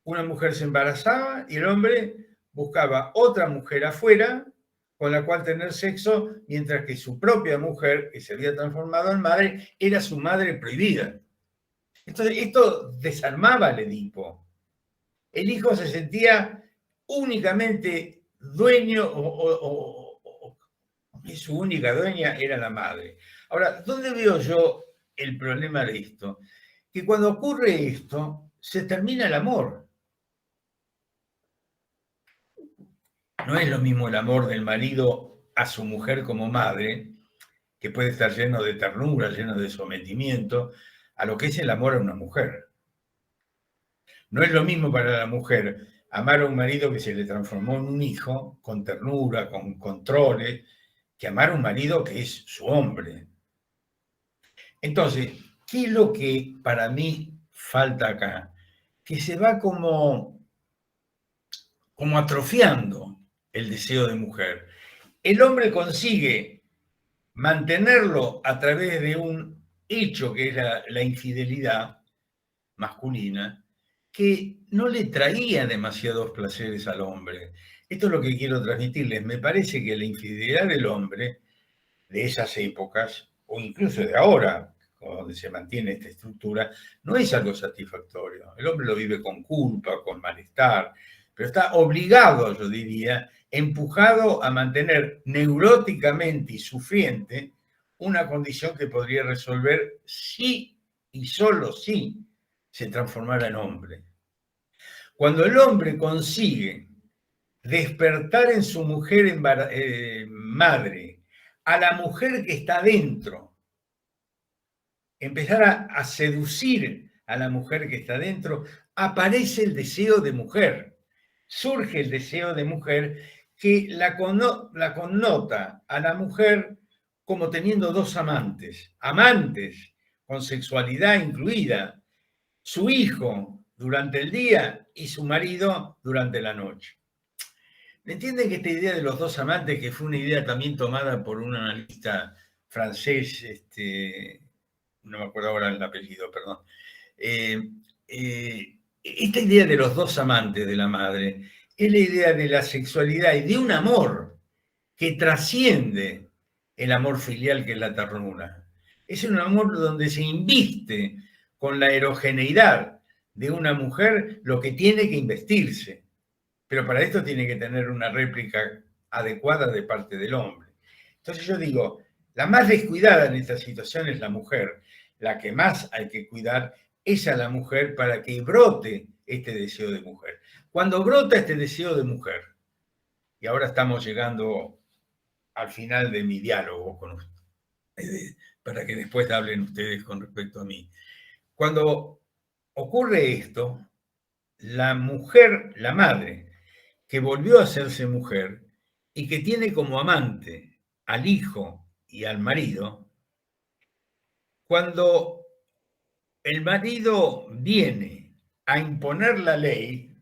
Speaker 4: Una mujer se embarazaba y el hombre buscaba otra mujer afuera con la cual tener sexo, mientras que su propia mujer, que se había transformado en madre, era su madre prohibida. Entonces, esto desarmaba al Edipo. El hijo se sentía únicamente dueño y su única dueña era la madre. Ahora, ¿dónde veo yo el problema de esto? Que cuando ocurre esto, se termina el amor. No es lo mismo el amor del marido a su mujer como madre, que puede estar lleno de ternura, lleno de sometimiento, a lo que es el amor a una mujer. No es lo mismo para la mujer amar a un marido que se le transformó en un hijo, con ternura, con controles, que amar a un marido que es su hombre. Entonces, ¿qué es lo que para mí falta acá? Que se va como atrofiando el deseo de mujer. El hombre consigue mantenerlo a través de un hecho que es la infidelidad masculina, que no le traía demasiados placeres al hombre. Esto es lo que quiero transmitirles. Me parece que la infidelidad del hombre de esas épocas, o incluso de ahora, donde se mantiene esta estructura, no es algo satisfactorio. El hombre lo vive con culpa, con malestar, pero está obligado, yo diría, empujado a mantener neuróticamente y sufriente una condición que podría resolver si y solo si se transformara en hombre. Cuando el hombre consigue despertar en su mujer madre a la mujer que está dentro, empezar a seducir a la mujer que está dentro, aparece el deseo de mujer. Surge el deseo de mujer que la connota a la mujer como teniendo dos amantes con sexualidad incluida, su hijo durante el día y su marido durante la noche. ¿Me entienden que esta idea de los dos amantes, que fue una idea también tomada por un analista francés, no me acuerdo ahora el apellido, perdón, esta idea de los dos amantes de la madre es la idea de la sexualidad y de un amor que trasciende el amor filial que es la ternura. Es un amor donde se inviste con la erogeneidad de una mujer lo que tiene que investirse. Pero para esto tiene que tener una réplica adecuada de parte del hombre. Entonces yo digo, la más descuidada en esta situación es la mujer. La que más hay que cuidar es a la mujer para que brote este deseo de mujer. Cuando brota este deseo de mujer, y ahora estamos llegando al final de mi diálogo con ustedes, para que después hablen ustedes con respecto a mí. Cuando ocurre esto, la mujer, la madre, que volvió a hacerse mujer y que tiene como amante al hijo y al marido, cuando el marido viene a imponer la ley,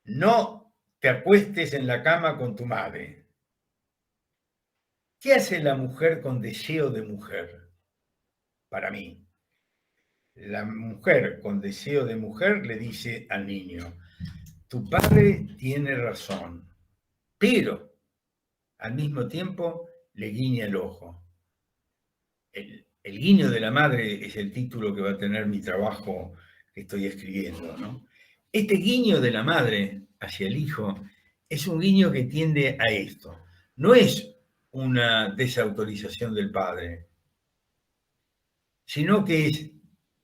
Speaker 4: no te acuestes en la cama con tu madre. ¿Qué hace la mujer con deseo de mujer? Para mí, la mujer con deseo de mujer le dice al niño, tu padre tiene razón, pero al mismo tiempo le guiña el ojo. El guiño de la madre es el título que va a tener mi trabajo que estoy escribiendo, ¿no? Este guiño de la madre hacia el hijo es un guiño que tiende a esto. No es una desautorización del padre, sino que es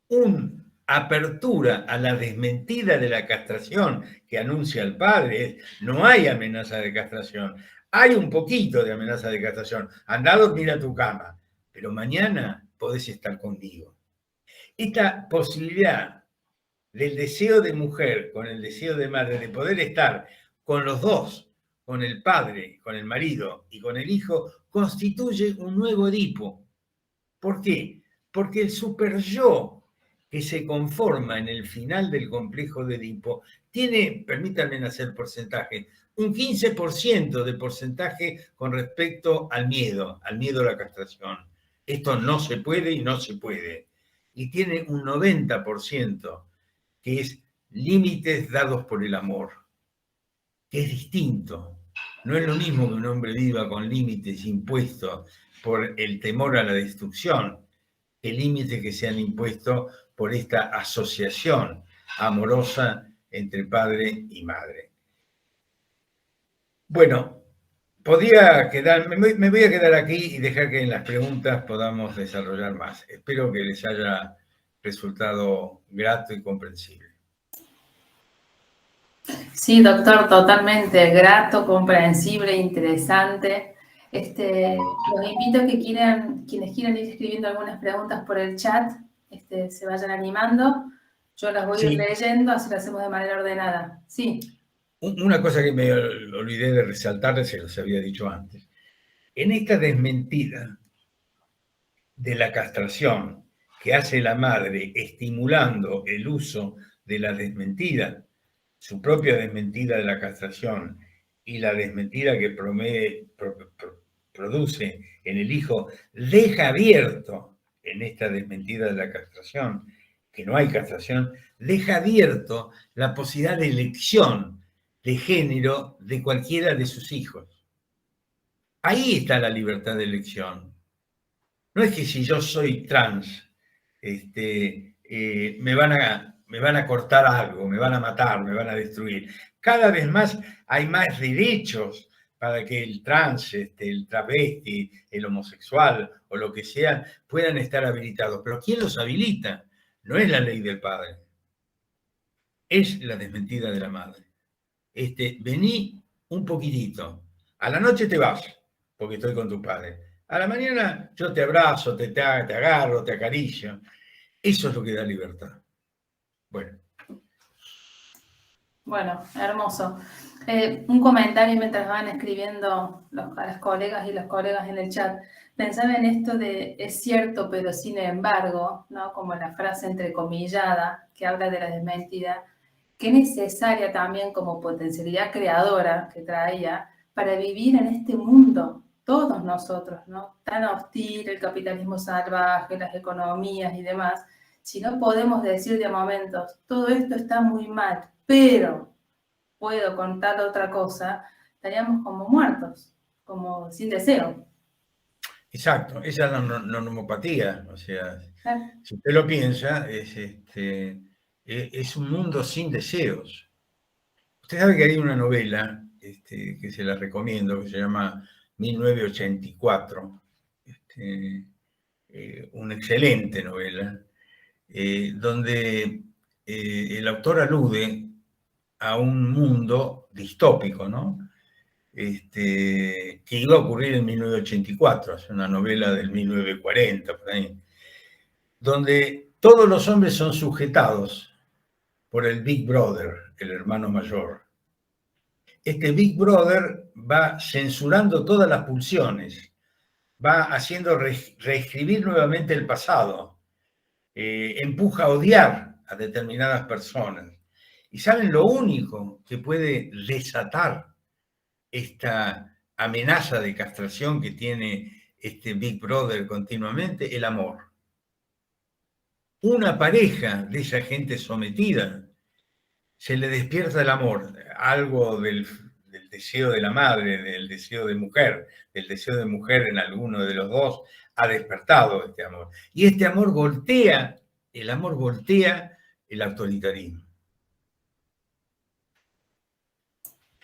Speaker 4: una apertura a la desmentida de la castración que anuncia el padre. No hay amenaza de castración, hay un poquito de amenaza de castración. Andá a dormir a tu cama, pero mañana podés estar conmigo. Esta posibilidad del deseo de mujer con el deseo de madre, de poder estar con los dos, con el padre, con el marido y con el hijo, constituye un nuevo Edipo. ¿Por qué? Porque el superyo que se conforma en el final del complejo de Edipo tiene, permítanme hacer porcentaje, un 15% de porcentaje con respecto al miedo a la castración. Esto no se puede y no se puede. Y tiene un 90% que es límites dados por el amor, que es distinto. No es lo mismo que un hombre viva con límites impuestos por el temor a la destrucción, que límites que se han impuesto por esta asociación amorosa entre padre y madre. Bueno, me voy a quedar aquí y dejar que en las preguntas podamos desarrollar más. Espero que les haya resultado grato y comprensible.
Speaker 5: Sí, doctor, totalmente grato, comprensible, interesante. Los invito a que quienes quieran ir escribiendo algunas preguntas por el chat, se vayan animando. Yo las voy a ir leyendo, así lo hacemos de manera ordenada. Sí.
Speaker 4: Una cosa que me olvidé de resaltarles, se los había dicho antes. En esta desmentida de la castración que hace la madre estimulando el uso de la desmentida, su propia desmentida de la castración y la desmentida que produce en el hijo, deja abierto en esta desmentida de la castración, que no hay castración, deja abierto la posibilidad de elección de género de cualquiera de sus hijos. Ahí está la libertad de elección. No es que si yo soy trans, me van a cortar algo, me van a matar, me van a destruir. Cada vez más hay más derechos para que el trans, el travesti, el homosexual o lo que sea puedan estar habilitados. Pero ¿quién los habilita? No es la ley del padre, es la desmentida de la madre. Vení un poquitito, a la noche te vas, porque estoy con tu padre. A la mañana yo te abrazo, te agarro, te acaricio. Eso es lo que da libertad.
Speaker 5: Bueno, hermoso. Un comentario mientras van escribiendo las colegas y los colegas en el chat. Pensaba en esto de es cierto, pero sin embargo, ¿no? Como la frase entrecomillada que habla de la desmentida, que es necesaria también como potencialidad creadora que traía para vivir en este mundo, todos nosotros, ¿no? Tan hostil, el capitalismo salvaje, las economías y demás, si no podemos decir de momentos, todo esto está muy mal, pero puedo contar otra cosa, estaríamos como muertos, como sin deseo.
Speaker 4: Exacto, esa es la normopatía. O sea,
Speaker 5: Claro.
Speaker 4: si usted lo piensa, es un mundo sin deseos. Usted sabe que hay una novela que se la recomiendo, que se llama 1984, una excelente novela, donde el autor alude a un mundo distópico, ¿no? Que iba a ocurrir en 1984, es una novela del 1940, por ahí, donde todos los hombres son sujetados por el Big Brother, el hermano mayor. Este Big Brother va censurando todas las pulsiones, va haciendo reescribir nuevamente el pasado, empuja a odiar a determinadas personas. ¿Y saben lo único que puede desatar esta amenaza de castración que tiene este Big Brother continuamente? El amor. Una pareja de esa gente sometida, se le despierta el amor, algo del deseo de la madre, del deseo de mujer, del deseo de mujer en alguno de los dos, ha despertado este amor. Y este amor voltea, el amor voltea el autoritarismo.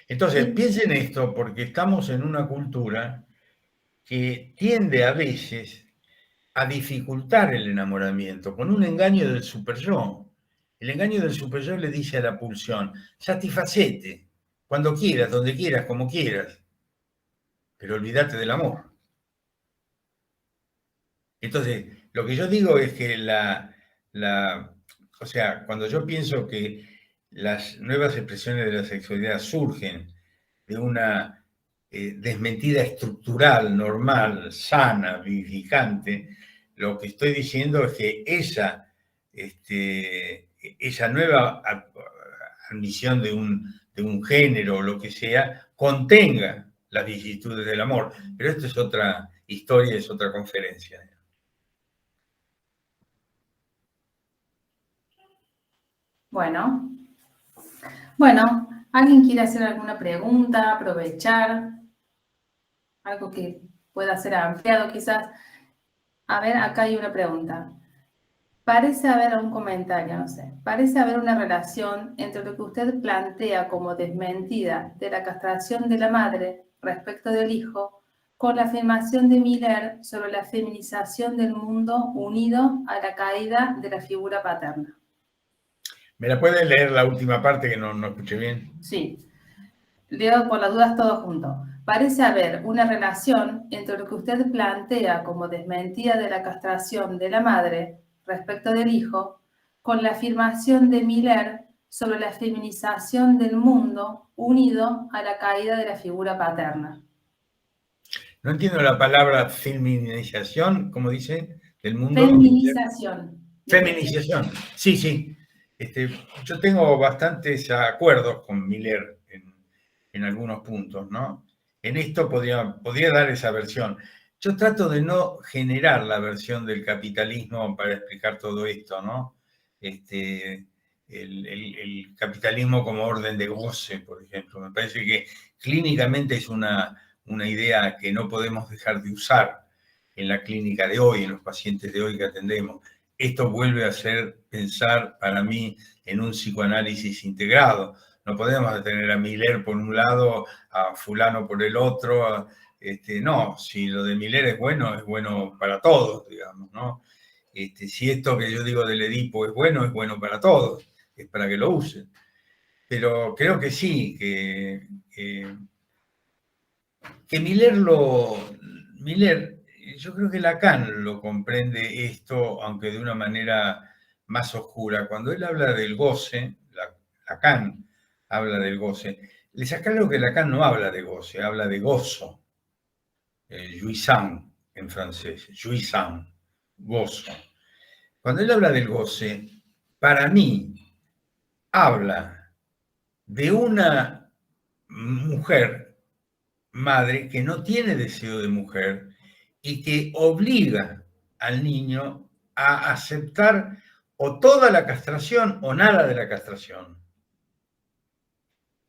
Speaker 4: Entonces, piensen esto, porque estamos en una cultura que tiende a veces a dificultar el enamoramiento con un engaño del super-yo. El engaño del super-yo le dice a la pulsión, satisfacete, cuando quieras, donde quieras, como quieras, pero olvídate del amor. Entonces, lo que yo digo es que o sea, cuando yo pienso que las nuevas expresiones de la sexualidad surgen de una desmentida estructural, normal, sana, vivificante, lo que estoy diciendo es que esa nueva admisión de un género o lo que sea, contenga las vicisitudes del amor. Pero esto es otra historia, es otra conferencia.
Speaker 5: Bueno, ¿alguien quiere hacer alguna pregunta, aprovechar? Algo que pueda ser ampliado quizás. A ver, acá hay una pregunta. Parece haber un comentario, no sé. Parece haber una relación entre lo que usted plantea como desmentida de la castración de la madre respecto del hijo con la afirmación de Miller sobre la feminización del mundo unido a la caída de la figura paterna.
Speaker 4: ¿Me la puede leer la última parte que no escuché bien?
Speaker 5: Sí. Leo por las dudas todo junto. Parece haber una relación entre lo que usted plantea como desmentida de la castración de la madre respecto del hijo con la afirmación de Miller sobre la feminización del mundo unido a la caída de la figura paterna.
Speaker 4: No entiendo la palabra feminización, ¿cómo dice? Del mundo.
Speaker 5: Feminización.
Speaker 4: Feminización, sí. Yo tengo bastantes acuerdos con Miller en algunos puntos, ¿no? En esto podría dar esa versión. Yo trato de no generar la versión del capitalismo para explicar todo esto, ¿no? El capitalismo como orden de goce, por ejemplo. Me parece que clínicamente es una idea que no podemos dejar de usar en la clínica de hoy, en los pacientes de hoy que atendemos. Esto vuelve a hacer pensar para mí en un psicoanálisis integrado. No podemos tener a Miller por un lado, a fulano por el otro. No, si lo de Miller es bueno para todos, digamos, ¿no? Si esto que yo digo del Edipo es bueno para todos, es para que lo usen. Pero creo que sí, que Miller, yo creo que Lacan lo comprende esto, aunque de una manera más oscura. Cuando él habla del goce, Lacan habla del goce, les aclaro que Lacan no habla de goce, habla de gozo. Jouissance en francés, jouissance, gozo. Cuando él habla del goce, para mí, habla de una mujer, madre, que no tiene deseo de mujer y que obliga al niño a aceptar o toda la castración o nada de la castración.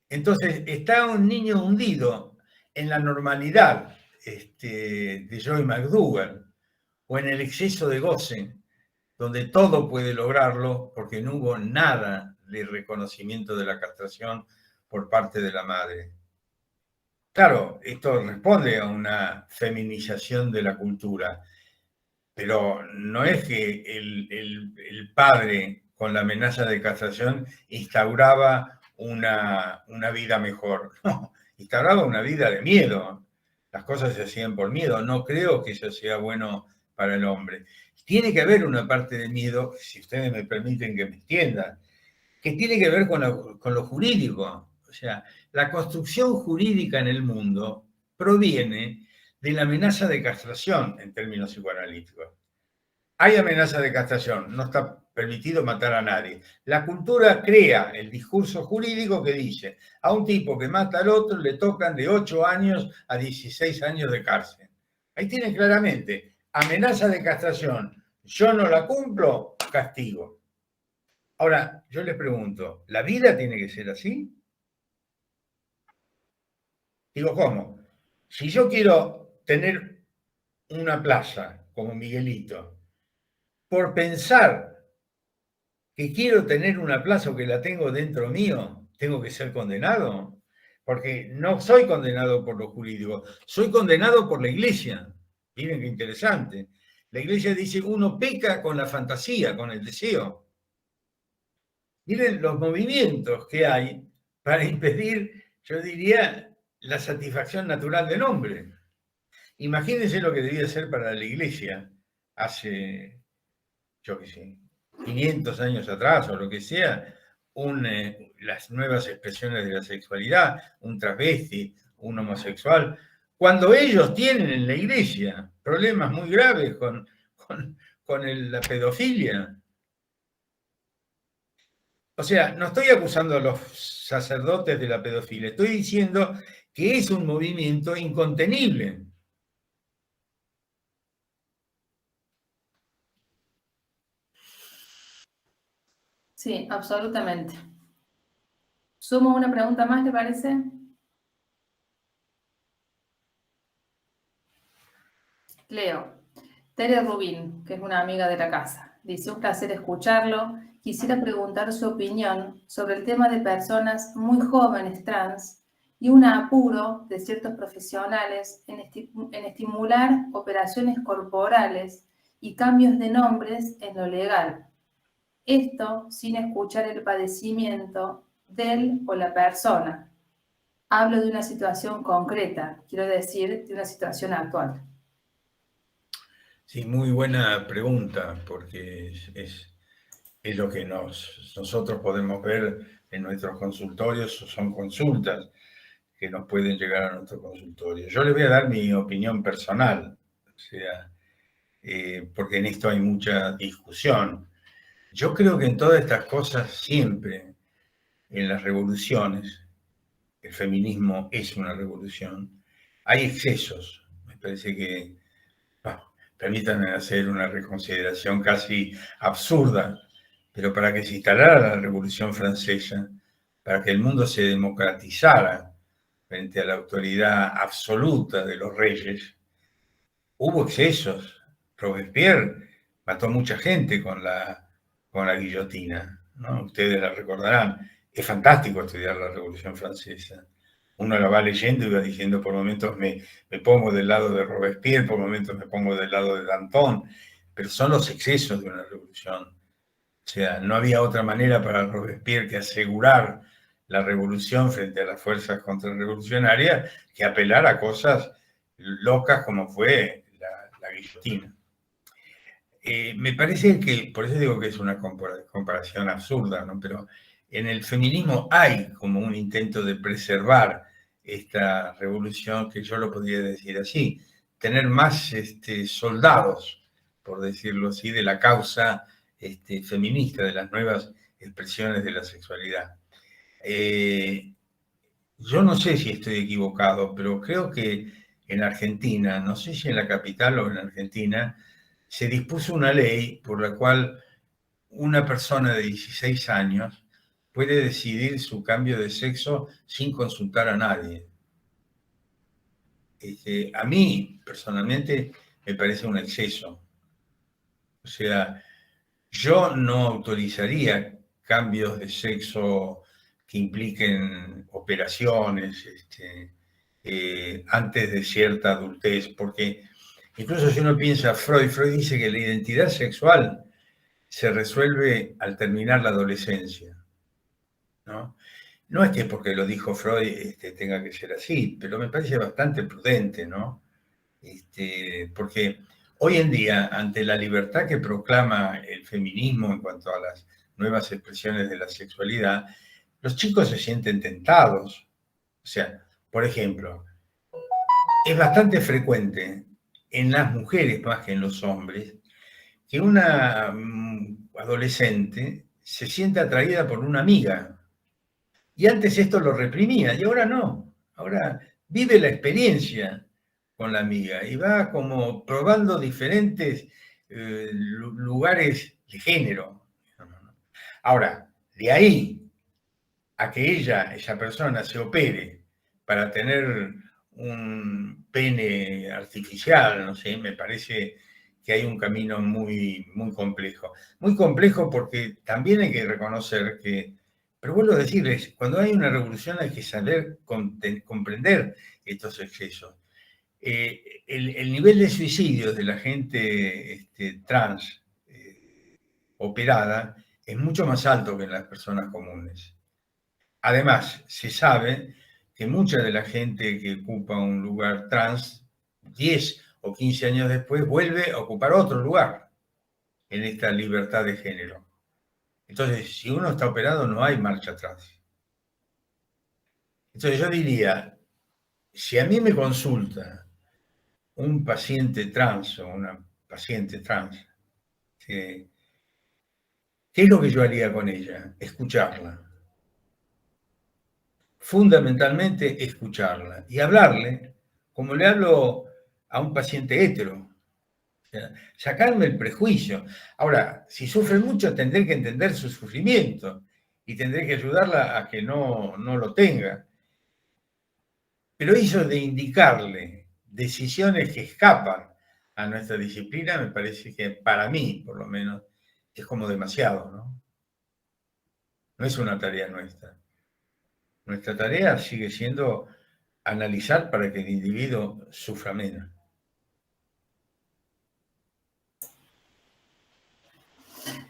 Speaker 4: Entonces está un niño hundido en la normalidad de Joy McDougall o en el exceso de goce, donde todo puede lograrlo porque no hubo nada de reconocimiento de la castración por parte de la madre. Claro, esto responde a una feminización de la cultura, pero no es que el padre con la amenaza de castración instauraba una vida mejor, no, instauraba una vida de miedo. Las cosas se hacían por miedo, no creo que eso sea bueno para el hombre. Tiene que haber una parte de miedo, si ustedes me permiten que me extienda, que tiene que ver con lo jurídico. O sea, la construcción jurídica en el mundo proviene de la amenaza de castración en términos psicoanalíticos. Hay amenaza de castración, no está permitido matar a nadie. La cultura crea el discurso jurídico que dice, a un tipo que mata al otro le tocan de 8 años a 16 años de cárcel. Ahí tienen claramente, amenaza de castración, yo no la cumplo, castigo. Ahora, yo les pregunto, ¿la vida tiene que ser así? Digo, ¿cómo? Si yo quiero tener una plaza como Miguelito, por pensar que quiero tener una plaza o que la tengo dentro mío, ¿tengo que ser condenado? Porque no soy condenado por lo jurídico, soy condenado por la iglesia. Miren qué interesante. La iglesia dice, uno peca con la fantasía, con el deseo. Miren los movimientos que hay para impedir, yo diría, la satisfacción natural del hombre. Imagínense lo que debía ser para la iglesia hace, yo qué sé, 500 años atrás o lo que sea, las nuevas expresiones de la sexualidad, un travesti, un homosexual, cuando ellos tienen en la iglesia problemas muy graves con la pedofilia. O sea, no estoy acusando a los sacerdotes de la pedofilia, estoy diciendo que es un movimiento incontenible.
Speaker 5: Sí, absolutamente. ¿Sumo una pregunta más, le parece? Leo. Tere Rubín, que es una amiga de la casa, dice, un placer escucharlo. Quisiera preguntar su opinión sobre el tema de personas muy jóvenes trans y un apuro de ciertos profesionales en estimular operaciones corporales y cambios de nombres en lo legal. Esto sin escuchar el padecimiento del o la persona. Hablo de una situación concreta, quiero decir, de una situación actual.
Speaker 4: Sí, muy buena pregunta, porque es lo que nosotros podemos ver en nuestros consultorios, son consultas que nos pueden llegar a nuestro consultorio. Yo les voy a dar mi opinión personal, o sea, porque en esto hay mucha discusión. Yo creo que en todas estas cosas siempre, en las revoluciones, el feminismo es una revolución, hay excesos. Me parece que, permítanme hacer una reconsideración casi absurda, pero para que se instalara la Revolución Francesa, para que el mundo se democratizara frente a la autoridad absoluta de los reyes, hubo excesos. Robespierre mató mucha gente con la guillotina, ¿no? Ustedes la recordarán. Es fantástico estudiar la Revolución Francesa. Uno la va leyendo y va diciendo, por momentos me pongo del lado de Robespierre, por momentos me pongo del lado de Danton, pero son los excesos de una revolución. O sea, no había otra manera para Robespierre que asegurar la revolución frente a las fuerzas contrarrevolucionarias que apelar a cosas locas como fue la guillotina. Me parece que, por eso digo que es una comparación absurda, ¿no? Pero en el feminismo hay como un intento de preservar esta revolución, que yo lo podría decir así, tener más soldados, por decirlo así, de la causa feminista, de las nuevas expresiones de la sexualidad. Yo no sé si estoy equivocado, pero creo que en Argentina, no sé si en la capital o en Argentina, se dispuso una ley por la cual una persona de 16 años puede decidir su cambio de sexo sin consultar a nadie. A mí, personalmente, me parece un exceso. O sea, yo no autorizaría cambios de sexo que impliquen operaciones antes de cierta adultez, porque incluso si uno piensa, Freud dice que la identidad sexual se resuelve al terminar la adolescencia, ¿no? No es que porque lo dijo Freud tenga que ser así, pero me parece bastante prudente, ¿no? Porque hoy en día, ante la libertad que proclama el feminismo en cuanto a las nuevas expresiones de la sexualidad, los chicos se sienten tentados. O sea, por ejemplo, es bastante frecuente en las mujeres más que en los hombres que una adolescente se sienta atraída por una amiga. Y antes esto lo reprimía, y ahora no. Ahora vive la experiencia con la amiga y va como probando diferentes lugares de género. Ahora, de ahí a que esa persona se opere para tener un pene artificial, no sé, me parece que hay un camino muy, muy complejo. Muy complejo porque también hay que reconocer que, pero vuelvo a decirles, cuando hay una revolución hay que saber comprender estos excesos. El nivel de suicidios de la gente trans operada es mucho más alto que en las personas comunes. Además, se sabe que mucha de la gente que ocupa un lugar trans, 10 o 15 años después, vuelve a ocupar otro lugar en esta libertad de género. Entonces, si uno está operado, no hay marcha atrás. Entonces, yo diría, si a mí me consulta un paciente trans o una paciente trans, ¿qué es lo que yo haría con ella? Escucharla. Fundamentalmente escucharla y hablarle como le hablo a un paciente hetero. O sea, sacarme el prejuicio. Ahora, si sufre mucho, tendré que entender su sufrimiento y tendré que ayudarla a que no lo tenga. Pero eso de indicarle decisiones que escapan a nuestra disciplina, me parece que para mí, por lo menos, es como demasiado, ¿no? No es una tarea nuestra. Nuestra tarea sigue siendo analizar para que el individuo sufra menos.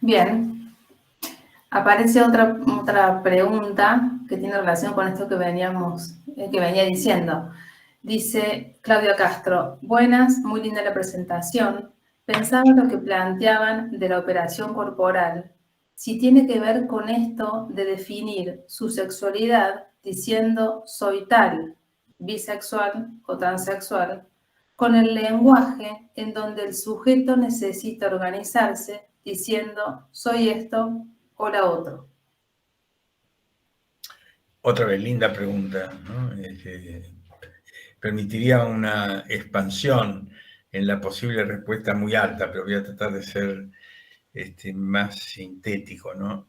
Speaker 5: Bien. Aparece otra pregunta que tiene relación con esto que venía diciendo. Dice Claudia Castro, buenas, muy linda la presentación. Pensaba lo que planteaban de la operación corporal, si tiene que ver con esto de definir su sexualidad diciendo soy tal, bisexual o transexual, con el lenguaje en donde el sujeto necesita organizarse diciendo soy esto o la otro.
Speaker 4: Otra vez, linda pregunta, ¿no? Permitiría una expansión en la posible respuesta muy alta, pero voy a tratar de ser más sintético, ¿no?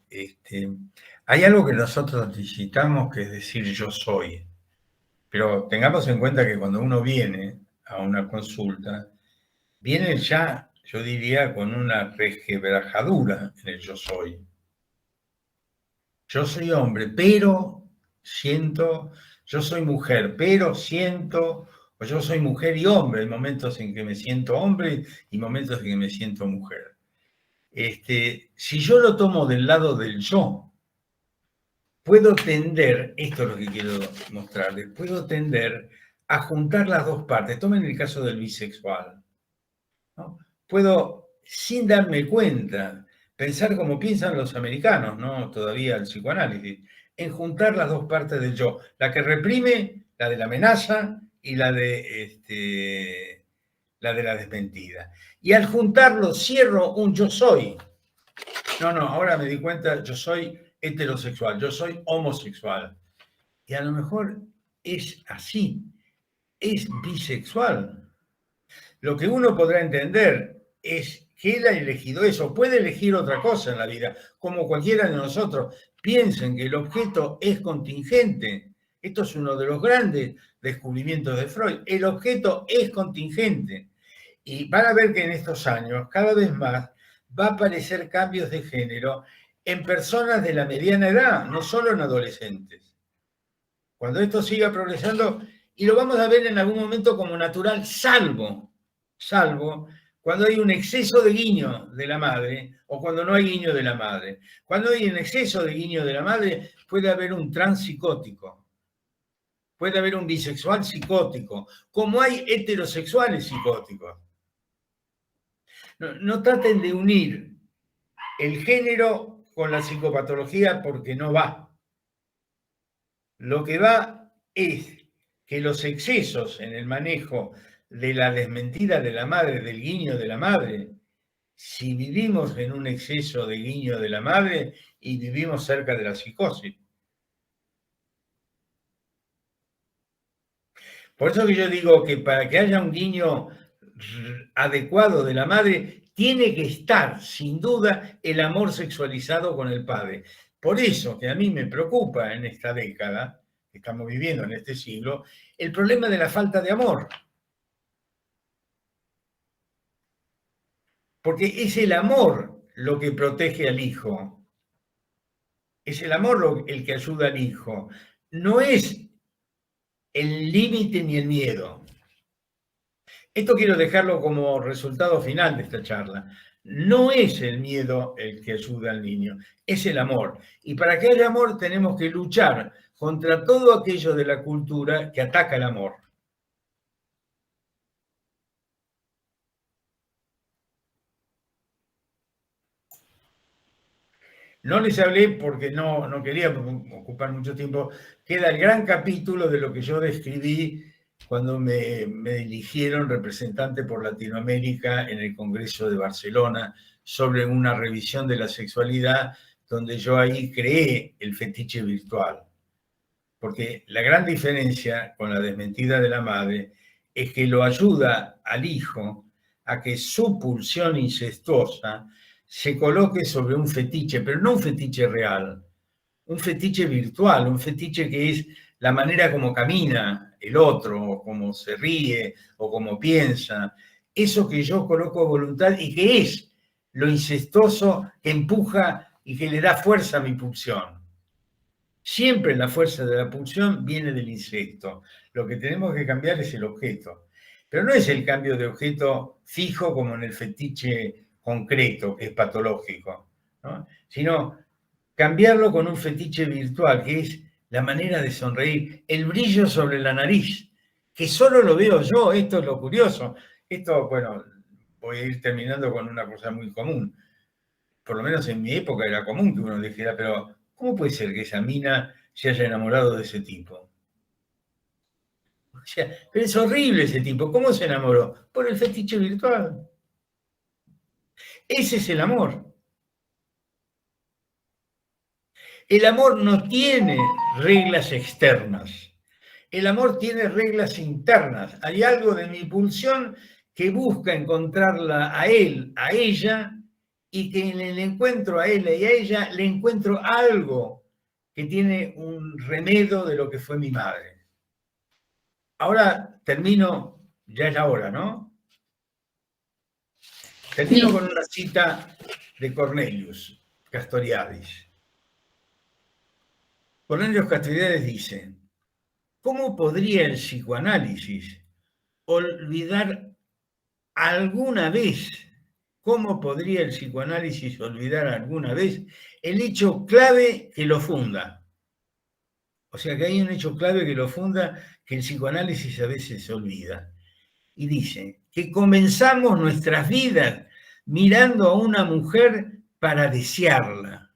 Speaker 4: Hay algo que nosotros necesitamos, que es decir yo soy, pero tengamos en cuenta que cuando uno viene a una consulta, viene ya, yo diría, con una resquebrajadura en el yo soy. Yo soy hombre, pero siento, yo soy mujer, pero siento, o yo soy mujer y hombre. Hay momentos en que me siento hombre y momentos en que me siento mujer. Si yo lo tomo del lado del yo, puedo tender, esto es lo que quiero mostrarles, puedo tender a juntar las dos partes. Tomen el caso del bisexual, ¿no? Puedo, sin darme cuenta, pensar como piensan los americanos, ¿no? Todavía el psicoanálisis, en juntar las dos partes del yo, la que reprime, la de la amenaza y la de la desmentida. Y al juntarlo cierro un yo soy. No, ahora me di cuenta, yo soy heterosexual, yo soy homosexual. Y a lo mejor es así, es bisexual. Lo que uno podrá entender es que él ha elegido eso, puede elegir otra cosa en la vida, como cualquiera de nosotros. Piensen que el objeto es contingente. Esto es uno de los grandes descubrimientos de Freud. El objeto es contingente. Y van a ver que en estos años, cada vez más, va a aparecer cambios de género en personas de la mediana edad, no solo en adolescentes. Cuando esto siga progresando, y lo vamos a ver en algún momento como natural, salvo cuando hay un exceso de guiño de la madre o cuando no hay guiño de la madre. Cuando hay un exceso de guiño de la madre, puede haber un transpsicótico, puede haber un bisexual psicótico, como hay heterosexuales psicóticos. No traten de unir el género con la psicopatología porque no va. Lo que va es que los excesos en el manejo de la desmentida de la madre, del guiño de la madre, si vivimos en un exceso de guiño de la madre y vivimos cerca de la psicosis. Por eso que yo digo que para que haya un guiño adecuado de la madre, tiene que estar, sin duda, el amor sexualizado con el padre. Por eso que a mí me preocupa en esta década, que estamos viviendo en este siglo, el problema de la falta de amor. Porque es el amor lo que protege al hijo. Es el amor el que ayuda al hijo. No es el límite ni el miedo. Esto quiero dejarlo como resultado final de esta charla. No es el miedo el que ayuda al niño, es el amor. Y para que haya amor tenemos que luchar contra todo aquello de la cultura que ataca el amor. No les hablé porque no quería ocupar mucho tiempo. Queda el gran capítulo de lo que yo describí cuando me eligieron representante por Latinoamérica en el Congreso de Barcelona sobre una revisión de la sexualidad, donde yo ahí creé el fetiche virtual. Porque la gran diferencia con la desmentida de la madre es que lo ayuda al hijo a que su pulsión incestuosa se coloque sobre un fetiche, pero no un fetiche real, un fetiche virtual, un fetiche que es la manera como camina el otro, o como se ríe, o como piensa. Eso que yo coloco a voluntad y que es lo incestuoso que empuja y que le da fuerza a mi pulsión. Siempre la fuerza de la pulsión viene del incesto. Lo que tenemos que cambiar es el objeto. Pero no es el cambio de objeto fijo como en el fetiche concreto, que es patológico, ¿no? Sino cambiarlo con un fetiche virtual, que es la manera de sonreír, el brillo sobre la nariz, que solo lo veo yo. Esto es lo curioso. Esto, bueno, voy a ir terminando con una cosa muy común. Por lo menos en mi época era común que uno dijera, pero ¿cómo puede ser que esa mina se haya enamorado de ese tipo? O sea, pero es horrible ese tipo. ¿Cómo se enamoró? Por el fetiche virtual. Ese es el amor. El amor no tiene reglas externas. El amor tiene reglas internas. Hay algo de mi pulsión que busca encontrarla a él, a ella, y que en el encuentro a él y a ella le encuentro algo que tiene un remedio de lo que fue mi madre. Ahora termino, ya es la hora, ¿no? Termino con una cita de Cornelius Castoriadis. Cornelius Castoriadis dice: ¿cómo podría el psicoanálisis olvidar alguna vez, cómo podría el psicoanálisis olvidar alguna vez el hecho clave que lo funda? O sea que hay un hecho clave que lo funda que el psicoanálisis a veces se olvida. Y dice que comenzamos nuestras vidas mirando a una mujer para desearla.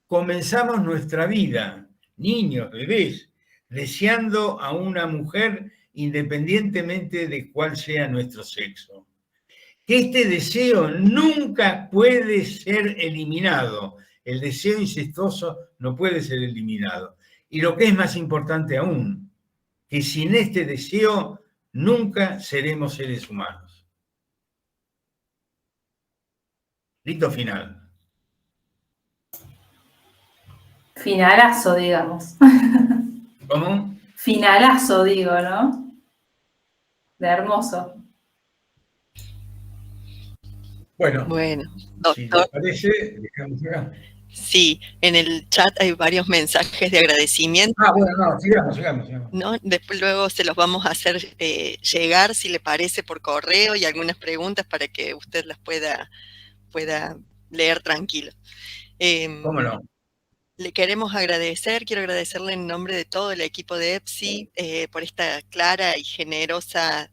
Speaker 4: Comenzamos nuestra vida, niños, bebés, deseando a una mujer independientemente de cuál sea nuestro sexo. Que este deseo nunca puede ser eliminado. El deseo incestuoso no puede ser eliminado. Y lo que es más importante aún, que sin este deseo nunca seremos seres humanos. Grito final.
Speaker 5: Finalazo, digamos.
Speaker 4: ¿Cómo?
Speaker 5: Finalazo, digo, ¿no? De hermoso.
Speaker 4: Bueno, si
Speaker 2: doctor.
Speaker 4: les parece, dejamos acá.
Speaker 2: Sí, en el chat hay varios mensajes de agradecimiento.
Speaker 4: Bueno, no, sigamos.
Speaker 2: ¿No? Después luego se los vamos a hacer llegar, si le parece, por correo y algunas preguntas para que usted las pueda leer tranquilo.
Speaker 4: ¿Cómo no?
Speaker 2: Le queremos agradecer, quiero agradecerle en nombre de todo el equipo de EPSI por esta clara y generosa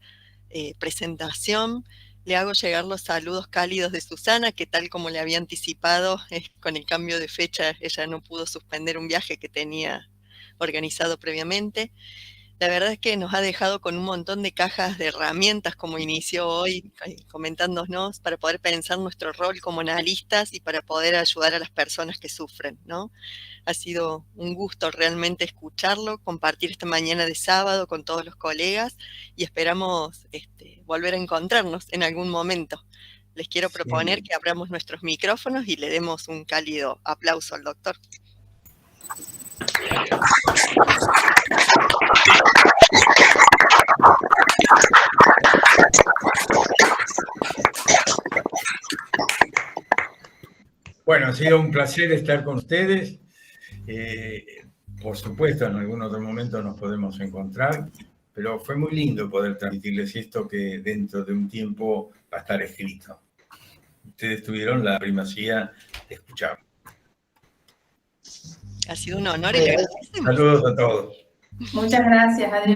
Speaker 2: presentación. Le hago llegar los saludos cálidos de Susana, que tal como le había anticipado, con el cambio de fecha ella no pudo suspender un viaje que tenía organizado previamente. La verdad es que nos ha dejado con un montón de cajas de herramientas, como inició hoy, comentándonos, para poder pensar nuestro rol como analistas y para poder ayudar a las personas que sufren, ¿no? Ha sido un gusto realmente escucharlo, compartir esta mañana de sábado con todos los colegas y esperamos volver a encontrarnos en algún momento. Les quiero proponer que abramos nuestros micrófonos y le demos un cálido aplauso al doctor.
Speaker 4: Bueno, ha sido un placer estar con ustedes. Por supuesto, en algún otro momento nos podemos encontrar, pero fue muy lindo poder transmitirles esto que dentro de un tiempo va a estar escrito. Ustedes tuvieron la primacía de escuchar.
Speaker 2: Ha sido un honor y le agradecemos.
Speaker 4: Saludos a todos.
Speaker 5: Muchas gracias, Adrián.